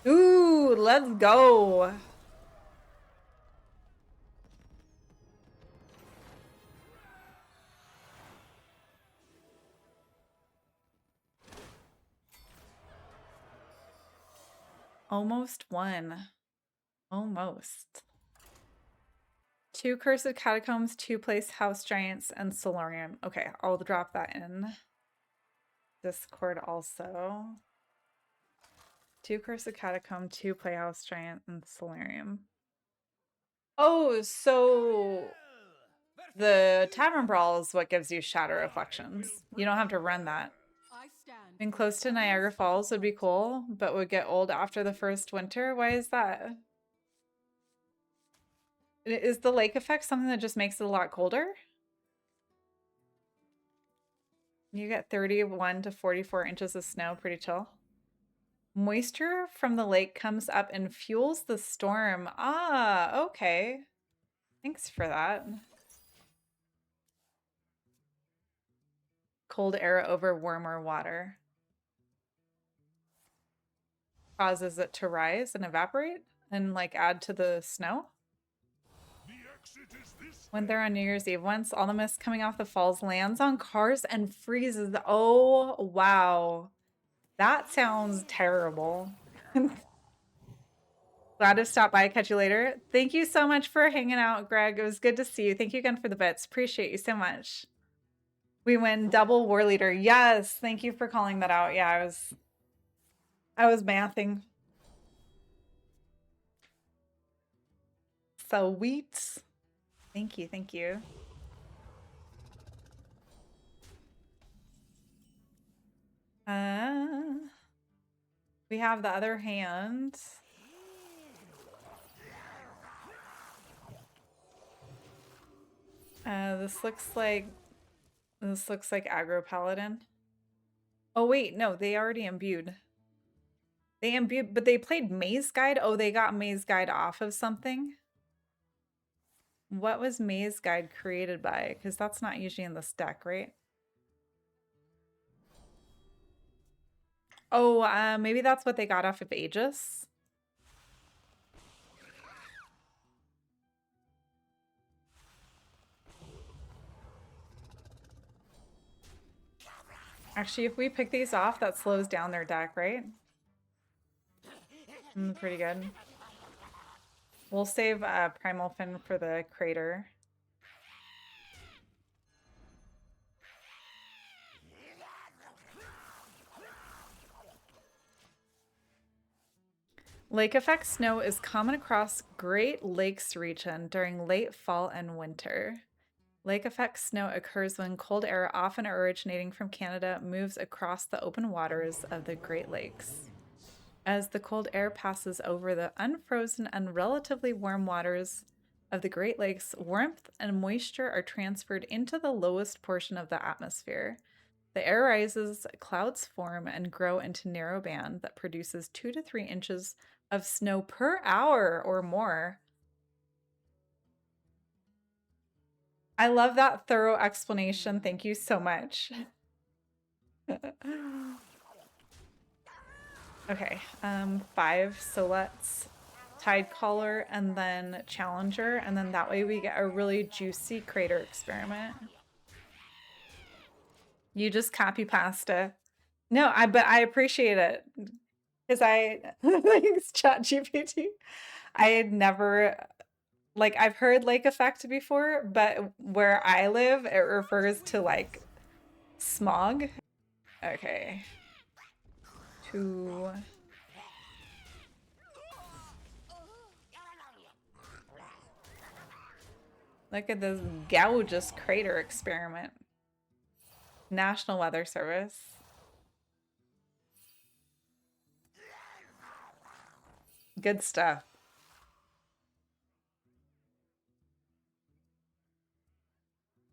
Ooh, let's go. Almost won. Almost. 2 Cursed Catacombs, 2 Place House Giants, and Solarium. Okay, I'll drop that in Discord also. 2 Cursed Catacomb, 2 Playhouse Giant, and Solarium. Oh, so the Tavern Brawl is what gives you Shatter Reflections. You don't have to run that. Being close to Niagara Falls would be cool, but would get old after the first winter. Why is that? Is the lake effect something that just makes it a lot colder? You get 31 to 44 inches of snow, pretty chill. Moisture from the lake comes up and fuels the storm. Ah, okay. Thanks for that. Cold air over warmer water causes it to rise and evaporate and like add to the snow. When they're on New Year's Eve once, all the mist coming off the falls lands on cars and freezes. Oh, wow. That sounds terrible. Glad to stop by. Catch you later. Thank you so much for hanging out, Greg. It was good to see you. Thank you again for the bits. Appreciate you so much. We win double Warleader. Yes. Thank you for calling that out. Yeah, I was mathing. Sweet. Thank you. Thank you. We have the other hand. This looks like Aggro Paladin. Oh wait, no, they already imbued. They imbued, but they played Maze Guide. Oh, they got Maze Guide off of something. What was Maze Guide created by? Because that's not usually in this deck, right? Oh, maybe that's what they got off of Aegis. Actually, if we pick these off, that slows down their deck, right? Pretty good. We'll save Primal Fin for the Crater. Lake effect snow is common across Great Lakes region during late fall and winter. Lake effect snow occurs when cold air, often originating from Canada, moves across the open waters of the Great Lakes. As the cold air passes over the unfrozen and relatively warm waters of the Great Lakes, warmth and moisture are transferred into the lowest portion of the atmosphere. The air rises, clouds form, and grow into narrow band that produces 2 to 3 inches of snow per hour or more. I love that thorough explanation. Thank you so much. Okay, 5, so let's Tidecaller and then Challenger, and then that way we get a really juicy Crater experiment. You just copy pasta. No, but I appreciate it because thanks ChatGPT. I had never like I've heard lake effect before, but where I live, it refers to like smog. Okay. 2. Look at this Gougeous crater experiment. National Weather Service. Good stuff.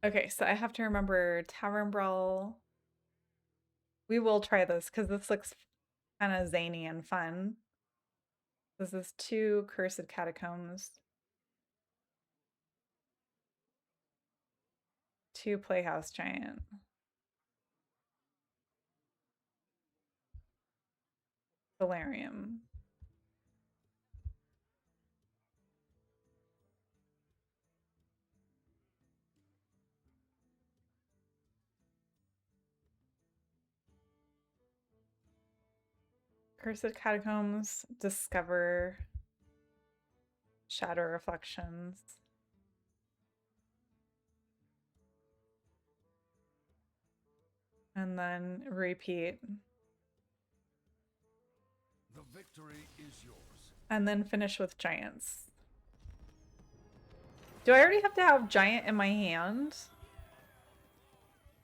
Okay, so I have to remember Tavern Brawl. We will try this because this looks kind of zany and fun. This is 2 Cursed Catacombs. 2 Playhouse Giant. Solarium. Cursed Catacombs, Discover, Shadow Reflections. And then repeat. The victory is yours. And then finish with Giants. Do I already have to have Giant in my hand?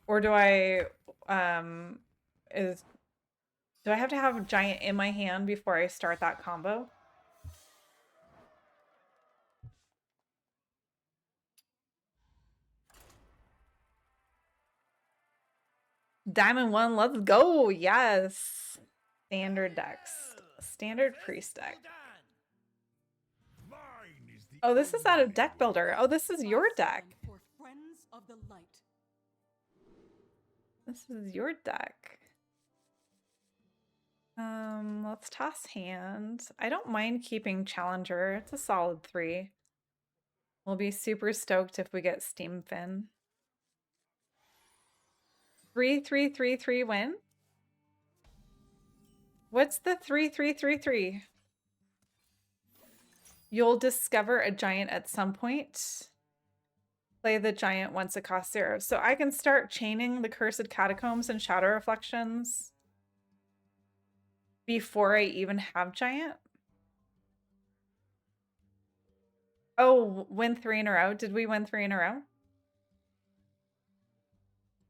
Or do I do I have to have Giant in my hand before I start that combo? Diamond 1, let's go! Yes! Standard decks. Standard priest deck. Mine is the Oh, this is out of Deck Builder. Oh, this is your deck. For friends of the light. This is your deck. Let's toss hand. I don't mind keeping Challenger. It's a solid 3. We'll be super stoked if we get Steam Fin. 3-3-3-3 win? What's the 3-3-3-3? You'll discover a giant at some point. Play the giant once it costs 0. So I can start chaining the Cursed Catacombs and Shadow Reflections before I even have giant? Oh, win 3 in a row. Did we win 3 in a row?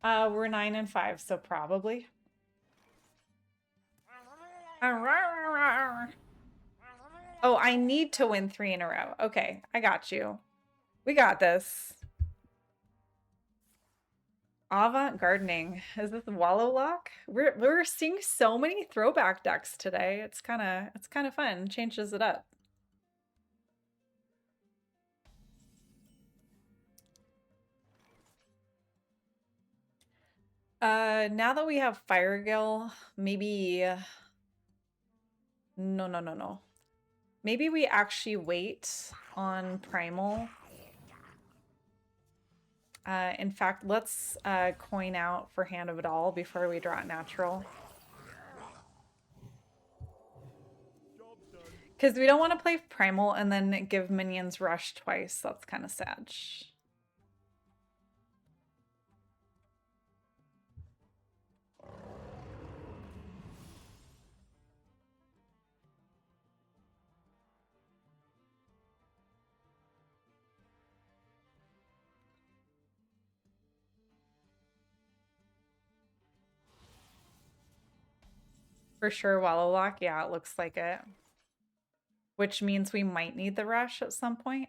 We're 9 and 5, so probably. Oh, I need to win 3 in a row. Okay, I got you. We got this. Avant Gardening. Is this Wallow Lock? We're seeing so many throwback decks today. It's kind of fun. Changes it up. Now that we have Firegill, maybe no. Maybe we actually wait on Primal. In fact, let's coin out for Hand of It All before we draw it natural. Because we don't want to play Primal and then give minions Rush twice. That's kind of sad. For sure, Wallow Lock. Yeah, it looks like it. Which means we might need the Rush at some point.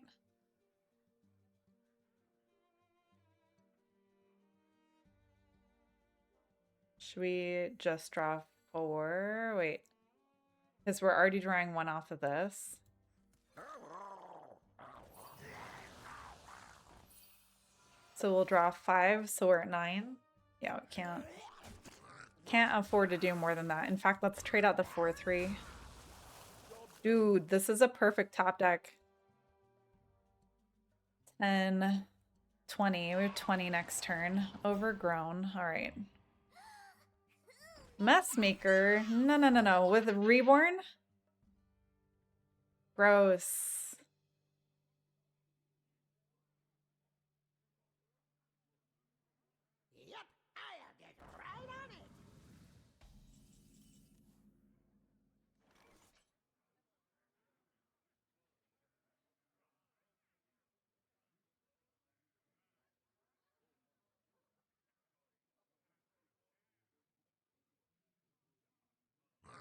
Should we just draw 4? Wait. Because we're already drawing 1 off of this. So we'll draw 5, so we're at 9. Yeah, we can't afford to do more than that. In fact, let's trade out the 4-3. Dude, this is a perfect top deck. 10, 20. We have 20 next turn. Overgrown. All right. Messmaker? No, no, no, no. With Reborn? Gross. Yep, I'll get right on it.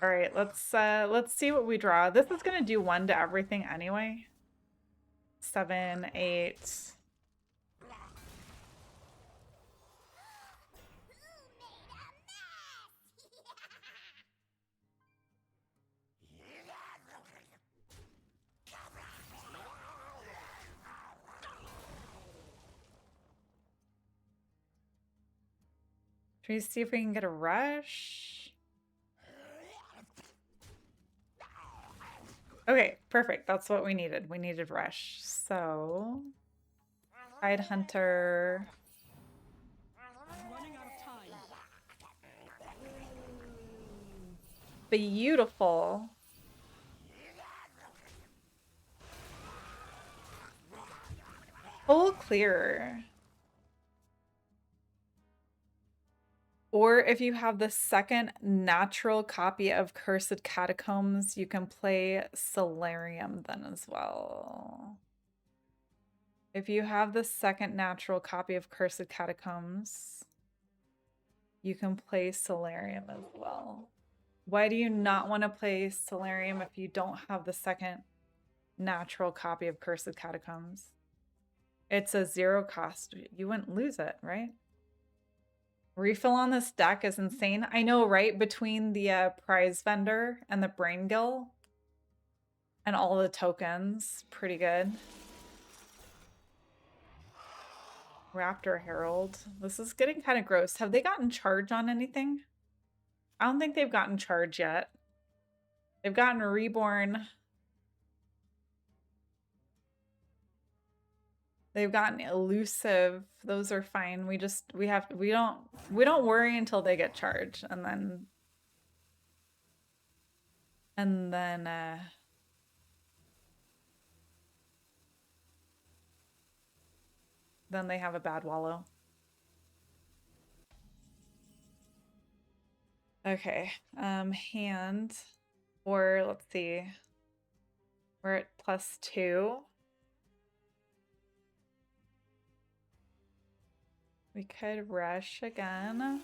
All right, let's see what we draw. This is gonna do 1 to everything anyway. 7, 8. Should we see if we can get a rush? Okay, perfect. That's what we needed. We needed rush. So, Tidehunter. Running out of time. Beautiful. Full clear. Or if you have the second natural copy of Cursed Catacombs, you can play Solarium then as well. If you have the second natural copy of Cursed Catacombs, you can play Solarium as well. Why do you not want to play Solarium if you don't have the second natural copy of Cursed Catacombs? It's a 0 cost. You wouldn't lose it, right? Refill on this deck is insane. I know, right? Between the prize vendor and the Braingill and all the tokens. Pretty good. Raptor Herald. This is getting kind of gross. Have they gotten charge on anything? I don't think they've gotten charge yet. They've gotten Reborn. They've gotten Elusive. Those are fine. We don't worry until they get charged, and then they have a bad Wallow. Okay, hand, or let's see, we're at +2. We could rush again.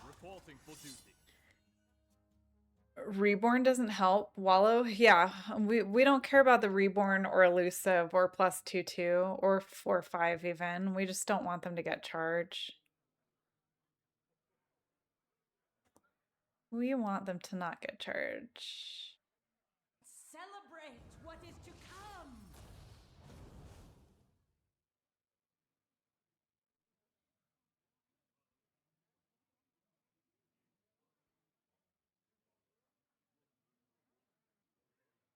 Reporting for duty. Reborn doesn't help. Wallow, yeah, we don't care about the Reborn or Elusive or +2/2 or 4/5 even. We just don't want them to get charged. We want them to not get charged. Celebrate what is to come.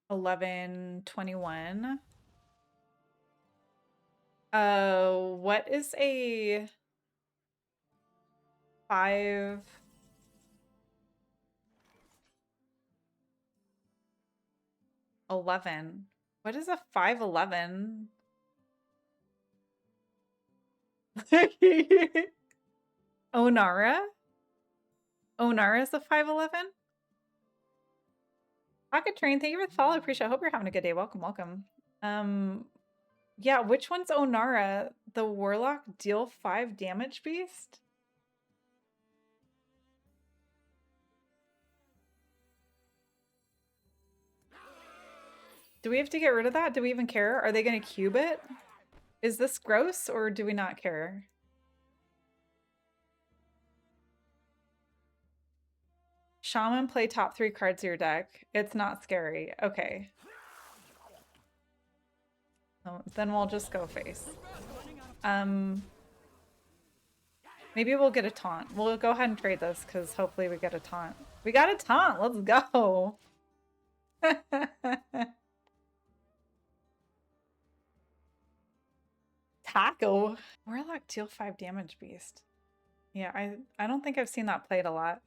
$11.21. What is a 5? $11. What is a 5/11? Onara? Onara is a 5/11? Pocket Train, thank you for the follow. Appreciate it. I hope you're having a good day. Welcome, welcome. Yeah, which one's Onara? The Warlock deal 5 damage beast? Do we have to get rid of that? Do we even care? Are they going to cube it? Is this gross or do we not care? Shaman, play top 3 cards of your deck. It's not scary. Okay. Then we'll just go face. Running out of Maybe we'll get a taunt. We'll go ahead and trade this because hopefully we get a taunt. We got a taunt. Let's go. Taco. Warlock deal 5 damage beast. Yeah, I don't think I've seen that played a lot.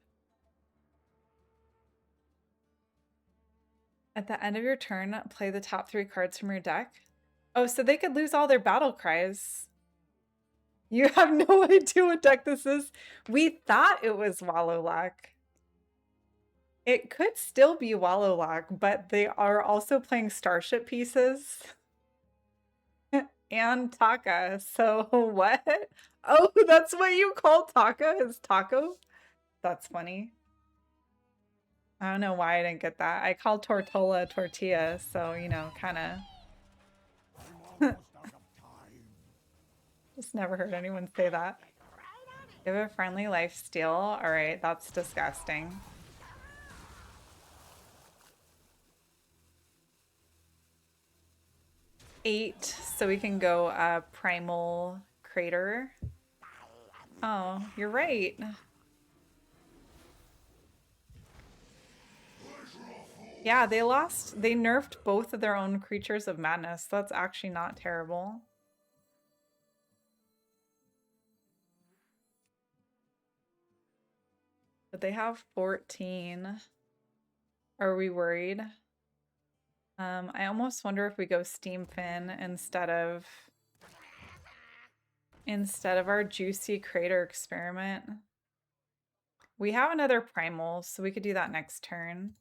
At the end of your turn, play the top 3 cards from your deck. Oh, so they could lose all their battle cries. You have no idea what deck this is? We thought it was Wallow. It could still be Wallow, but they are also playing Starship Pieces and Taka. So what? Oh, that's what you call Taka is Taco? That's funny. I don't know why I didn't get that. I call Tortola Tortilla, so, you know, kind of. Just never heard anyone say that. Give a friendly lifesteal. All right, that's disgusting. Eight, so we can go Primal Crater. Oh, you're right. Yeah, they nerfed both of their own creatures of madness. That's actually not terrible. But they have 14. Are we worried? I almost wonder if we go Steam Fin instead of our Juicy Crater experiment. We have another Primal, so we could do that next turn.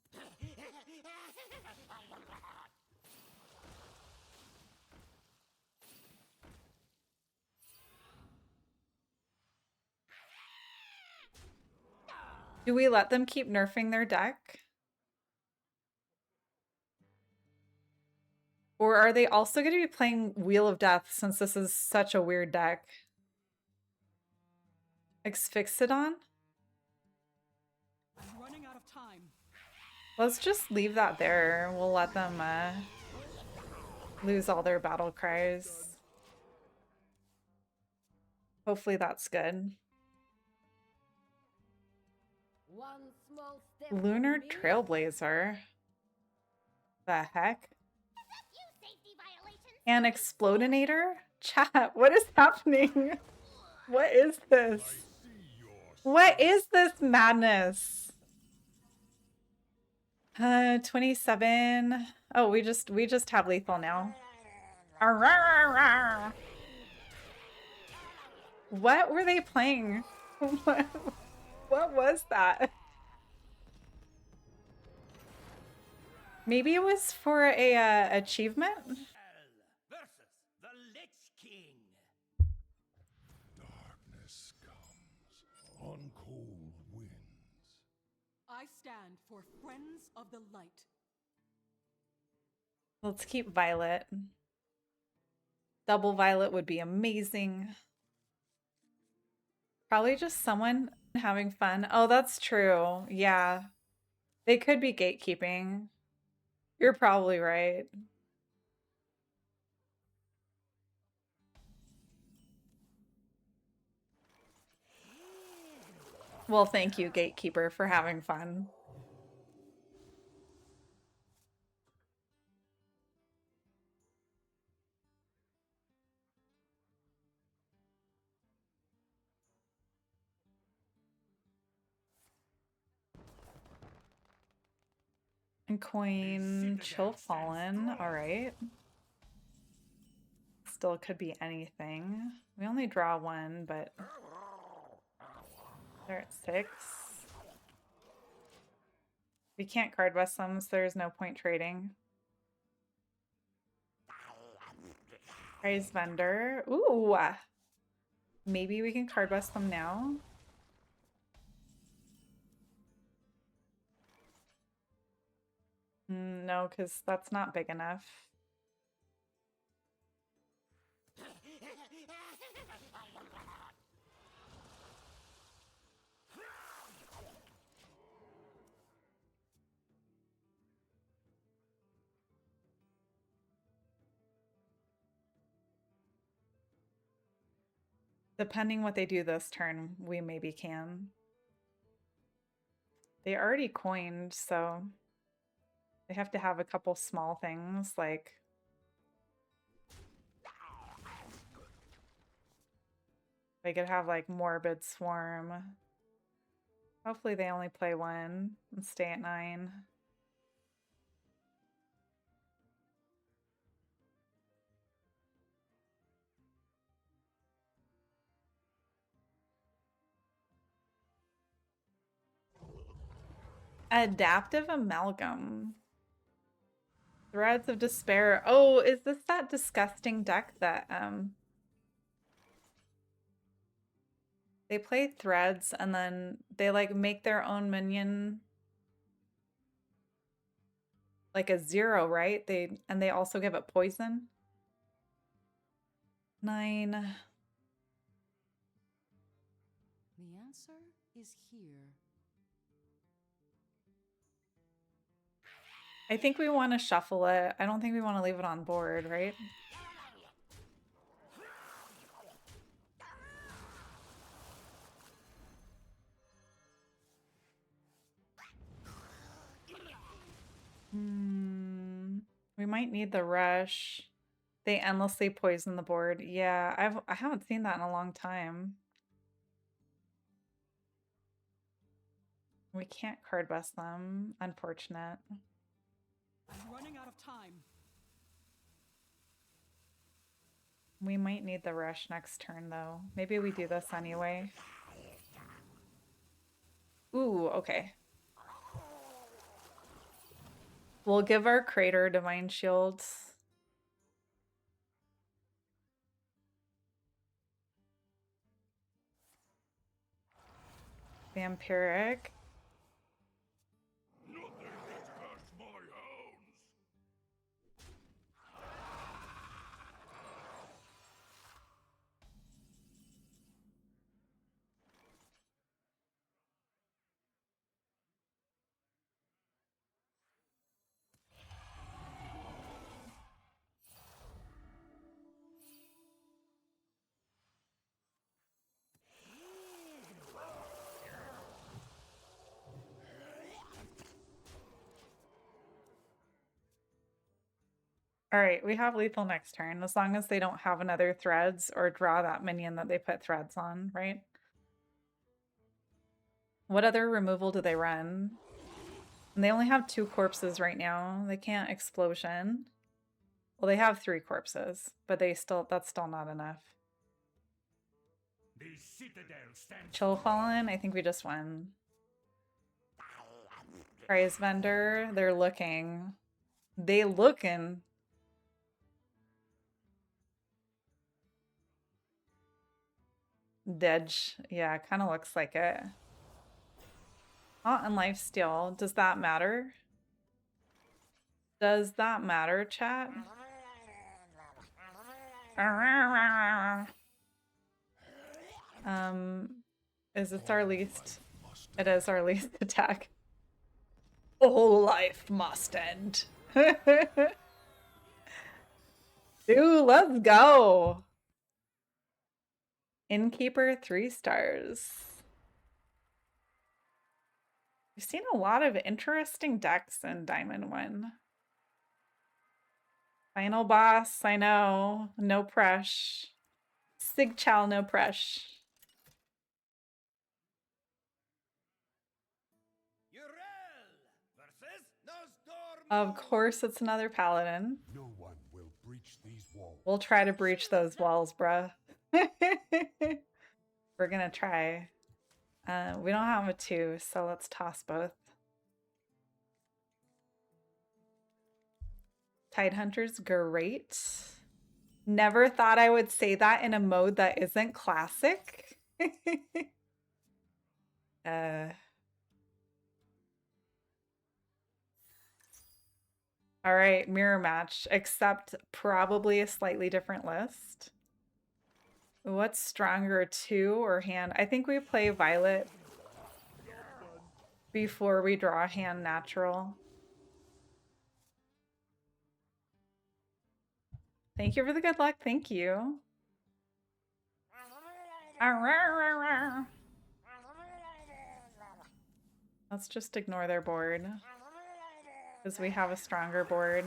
Do we let them keep nerfing their deck? Or are they also going to be playing Wheel of Death since this is such a weird deck? Exfixidon? I'm running out of time. Let's just leave that there. We'll let them lose all their battle cries. Hopefully that's good. One small step Lunar for me. Trailblazer. The heck? An Explodinator? Chat, what is happening? What is this? What is this madness? 27. Oh, we just have lethal now. What were they playing? What was that? Maybe it was for a achievement? Versus the Lich King. Darkness comes on cold winds. I stand for Friends of the Light. Let's keep Violet. Double Violet would be amazing. Probably just someone having fun. Oh, that's true. Yeah. They could be gatekeeping. You're probably right. Well, thank you, Gatekeeper, for having fun. And coin Chill Fallen. All right. Still could be anything. We only draw one, but they're at 6. We can't card west them, so there's no point trading. Prize Vendor. Ooh. Maybe we can card west them now. No, because that's not big enough. Depending what they do this turn, we maybe can. They already coined, so they have to have a couple small things like they could have like Morbid Swarm. Hopefully they only play one and stay at 9. Adaptive Amalgam. Threads of Despair. Oh, is this that disgusting deck that they play threads and then they like make their own minion like a 0, right? They also give it poison. 9. The answer is here. I think we want to shuffle it. I don't think we want to leave it on board, right? We might need the rush. They endlessly poison the board. Yeah, I haven't seen that in a long time. We can't card bust them. Unfortunate. I'm running out of time. We might need the rush next turn, though. Maybe we do this anyway. Ooh, okay. We'll give our Crater Divine Shields. Vampiric. Nothing gets past my hounds. All right, we have lethal next turn, as long as they don't have another threads or draw that minion that they put threads on, right? What other removal do they run? And they only have 2 corpses right now. They can't explosion. Well, they have 3 corpses, but that's still not enough. The citadel stands Chill Fallen, I think we just won. Prize Vendor, they're looking. They looking. Dedge, yeah, kind of looks like it. Oh, and Lifesteal, does that matter? Does that matter, chat? Is this our least? It is our least attack. All life must end. Dude, let's go. Innkeeper 3 stars. We've seen a lot of interesting decks in Diamond 1. Final boss, I know. No press. Sig Chow, no press. Of course, it's another paladin. No one will breach these walls. We'll try to breach those walls, bruh. We're gonna try. We don't have a 2, so let's toss both. Tidehunter's great. Never thought I would say that in a mode that isn't classic. All right, mirror match, except probably a slightly different list. What's stronger, 2 or hand? I think we play Violet before we draw hand natural. Thank you for the good luck. Thank you. Let's just ignore their board. Because we have a stronger board.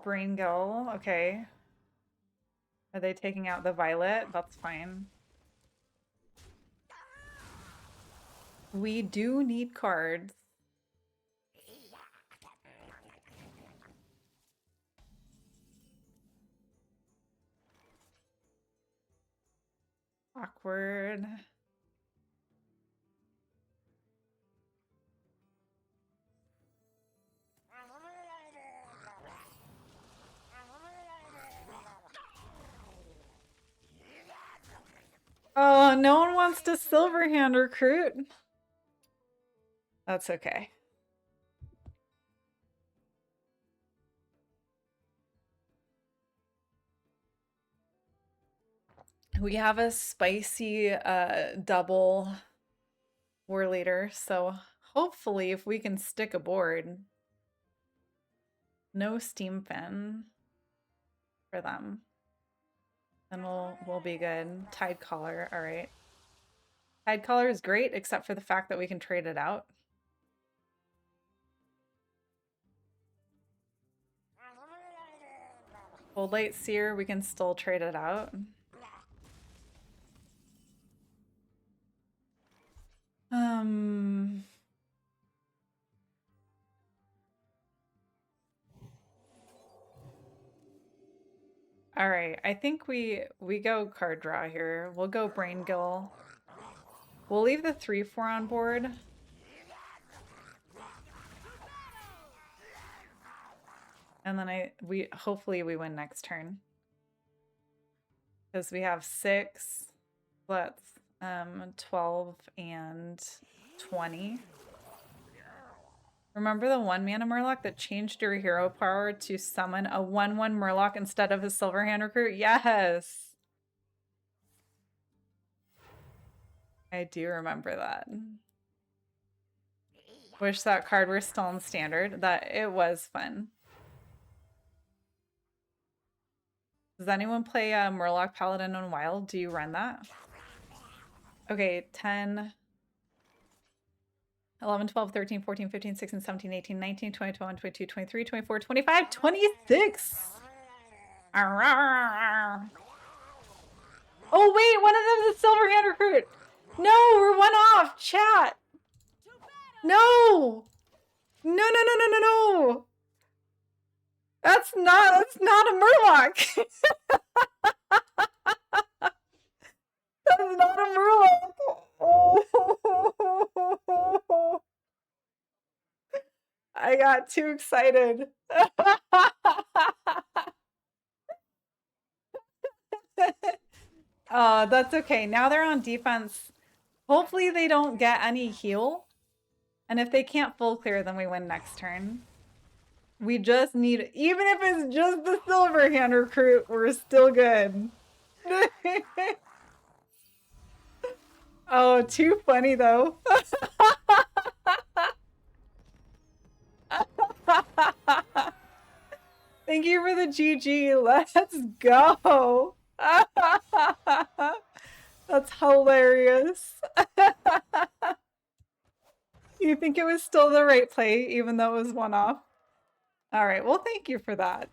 Braingill, okay. Are they taking out the violet? That's fine. We do need cards. Awkward. Oh, no one wants to Silverhand recruit. That's okay. We have a spicy double Warleader, so hopefully if we can stick a board, no Steam Fin for them, then we'll be good. Tide Collar, all right. Tide Collar is great, except for the fact that we can trade it out. Cold Light Seer, we can still trade it out. All right, I think we go card draw here. We'll go Braingill. We'll leave the 3/4 on board. And then hopefully we win next turn. Because we have 6, let's 12 and 20. Remember the 1-mana Murloc that changed your hero power to summon a 1/1 Murloc instead of a Silverhand recruit? Yes! I do remember that. Wish that card were still in standard. It was fun. Does anyone play Murloc Paladin on Wild? Do you run that? Okay, 10... 11, 12, 13, 14, 15, 16, 17, 18, 19, 20, 21, 22, 23, 24, 25, 26! Oh wait, one of them's a Silverhand recruit! No, we're one off! Chat! No! No! That's not a Murloc! That's not a Murloc! I got too excited. That's okay. Now they're on defense. Hopefully they don't get any heal. And if they can't full clear, then we win next turn. We just need, even if it's just the Silverhand recruit, we're still good. Oh, too funny though. Thank you for the GG. Let's go. That's hilarious. You think it was still the right play, even though it was one off? All right. Well, thank you for that.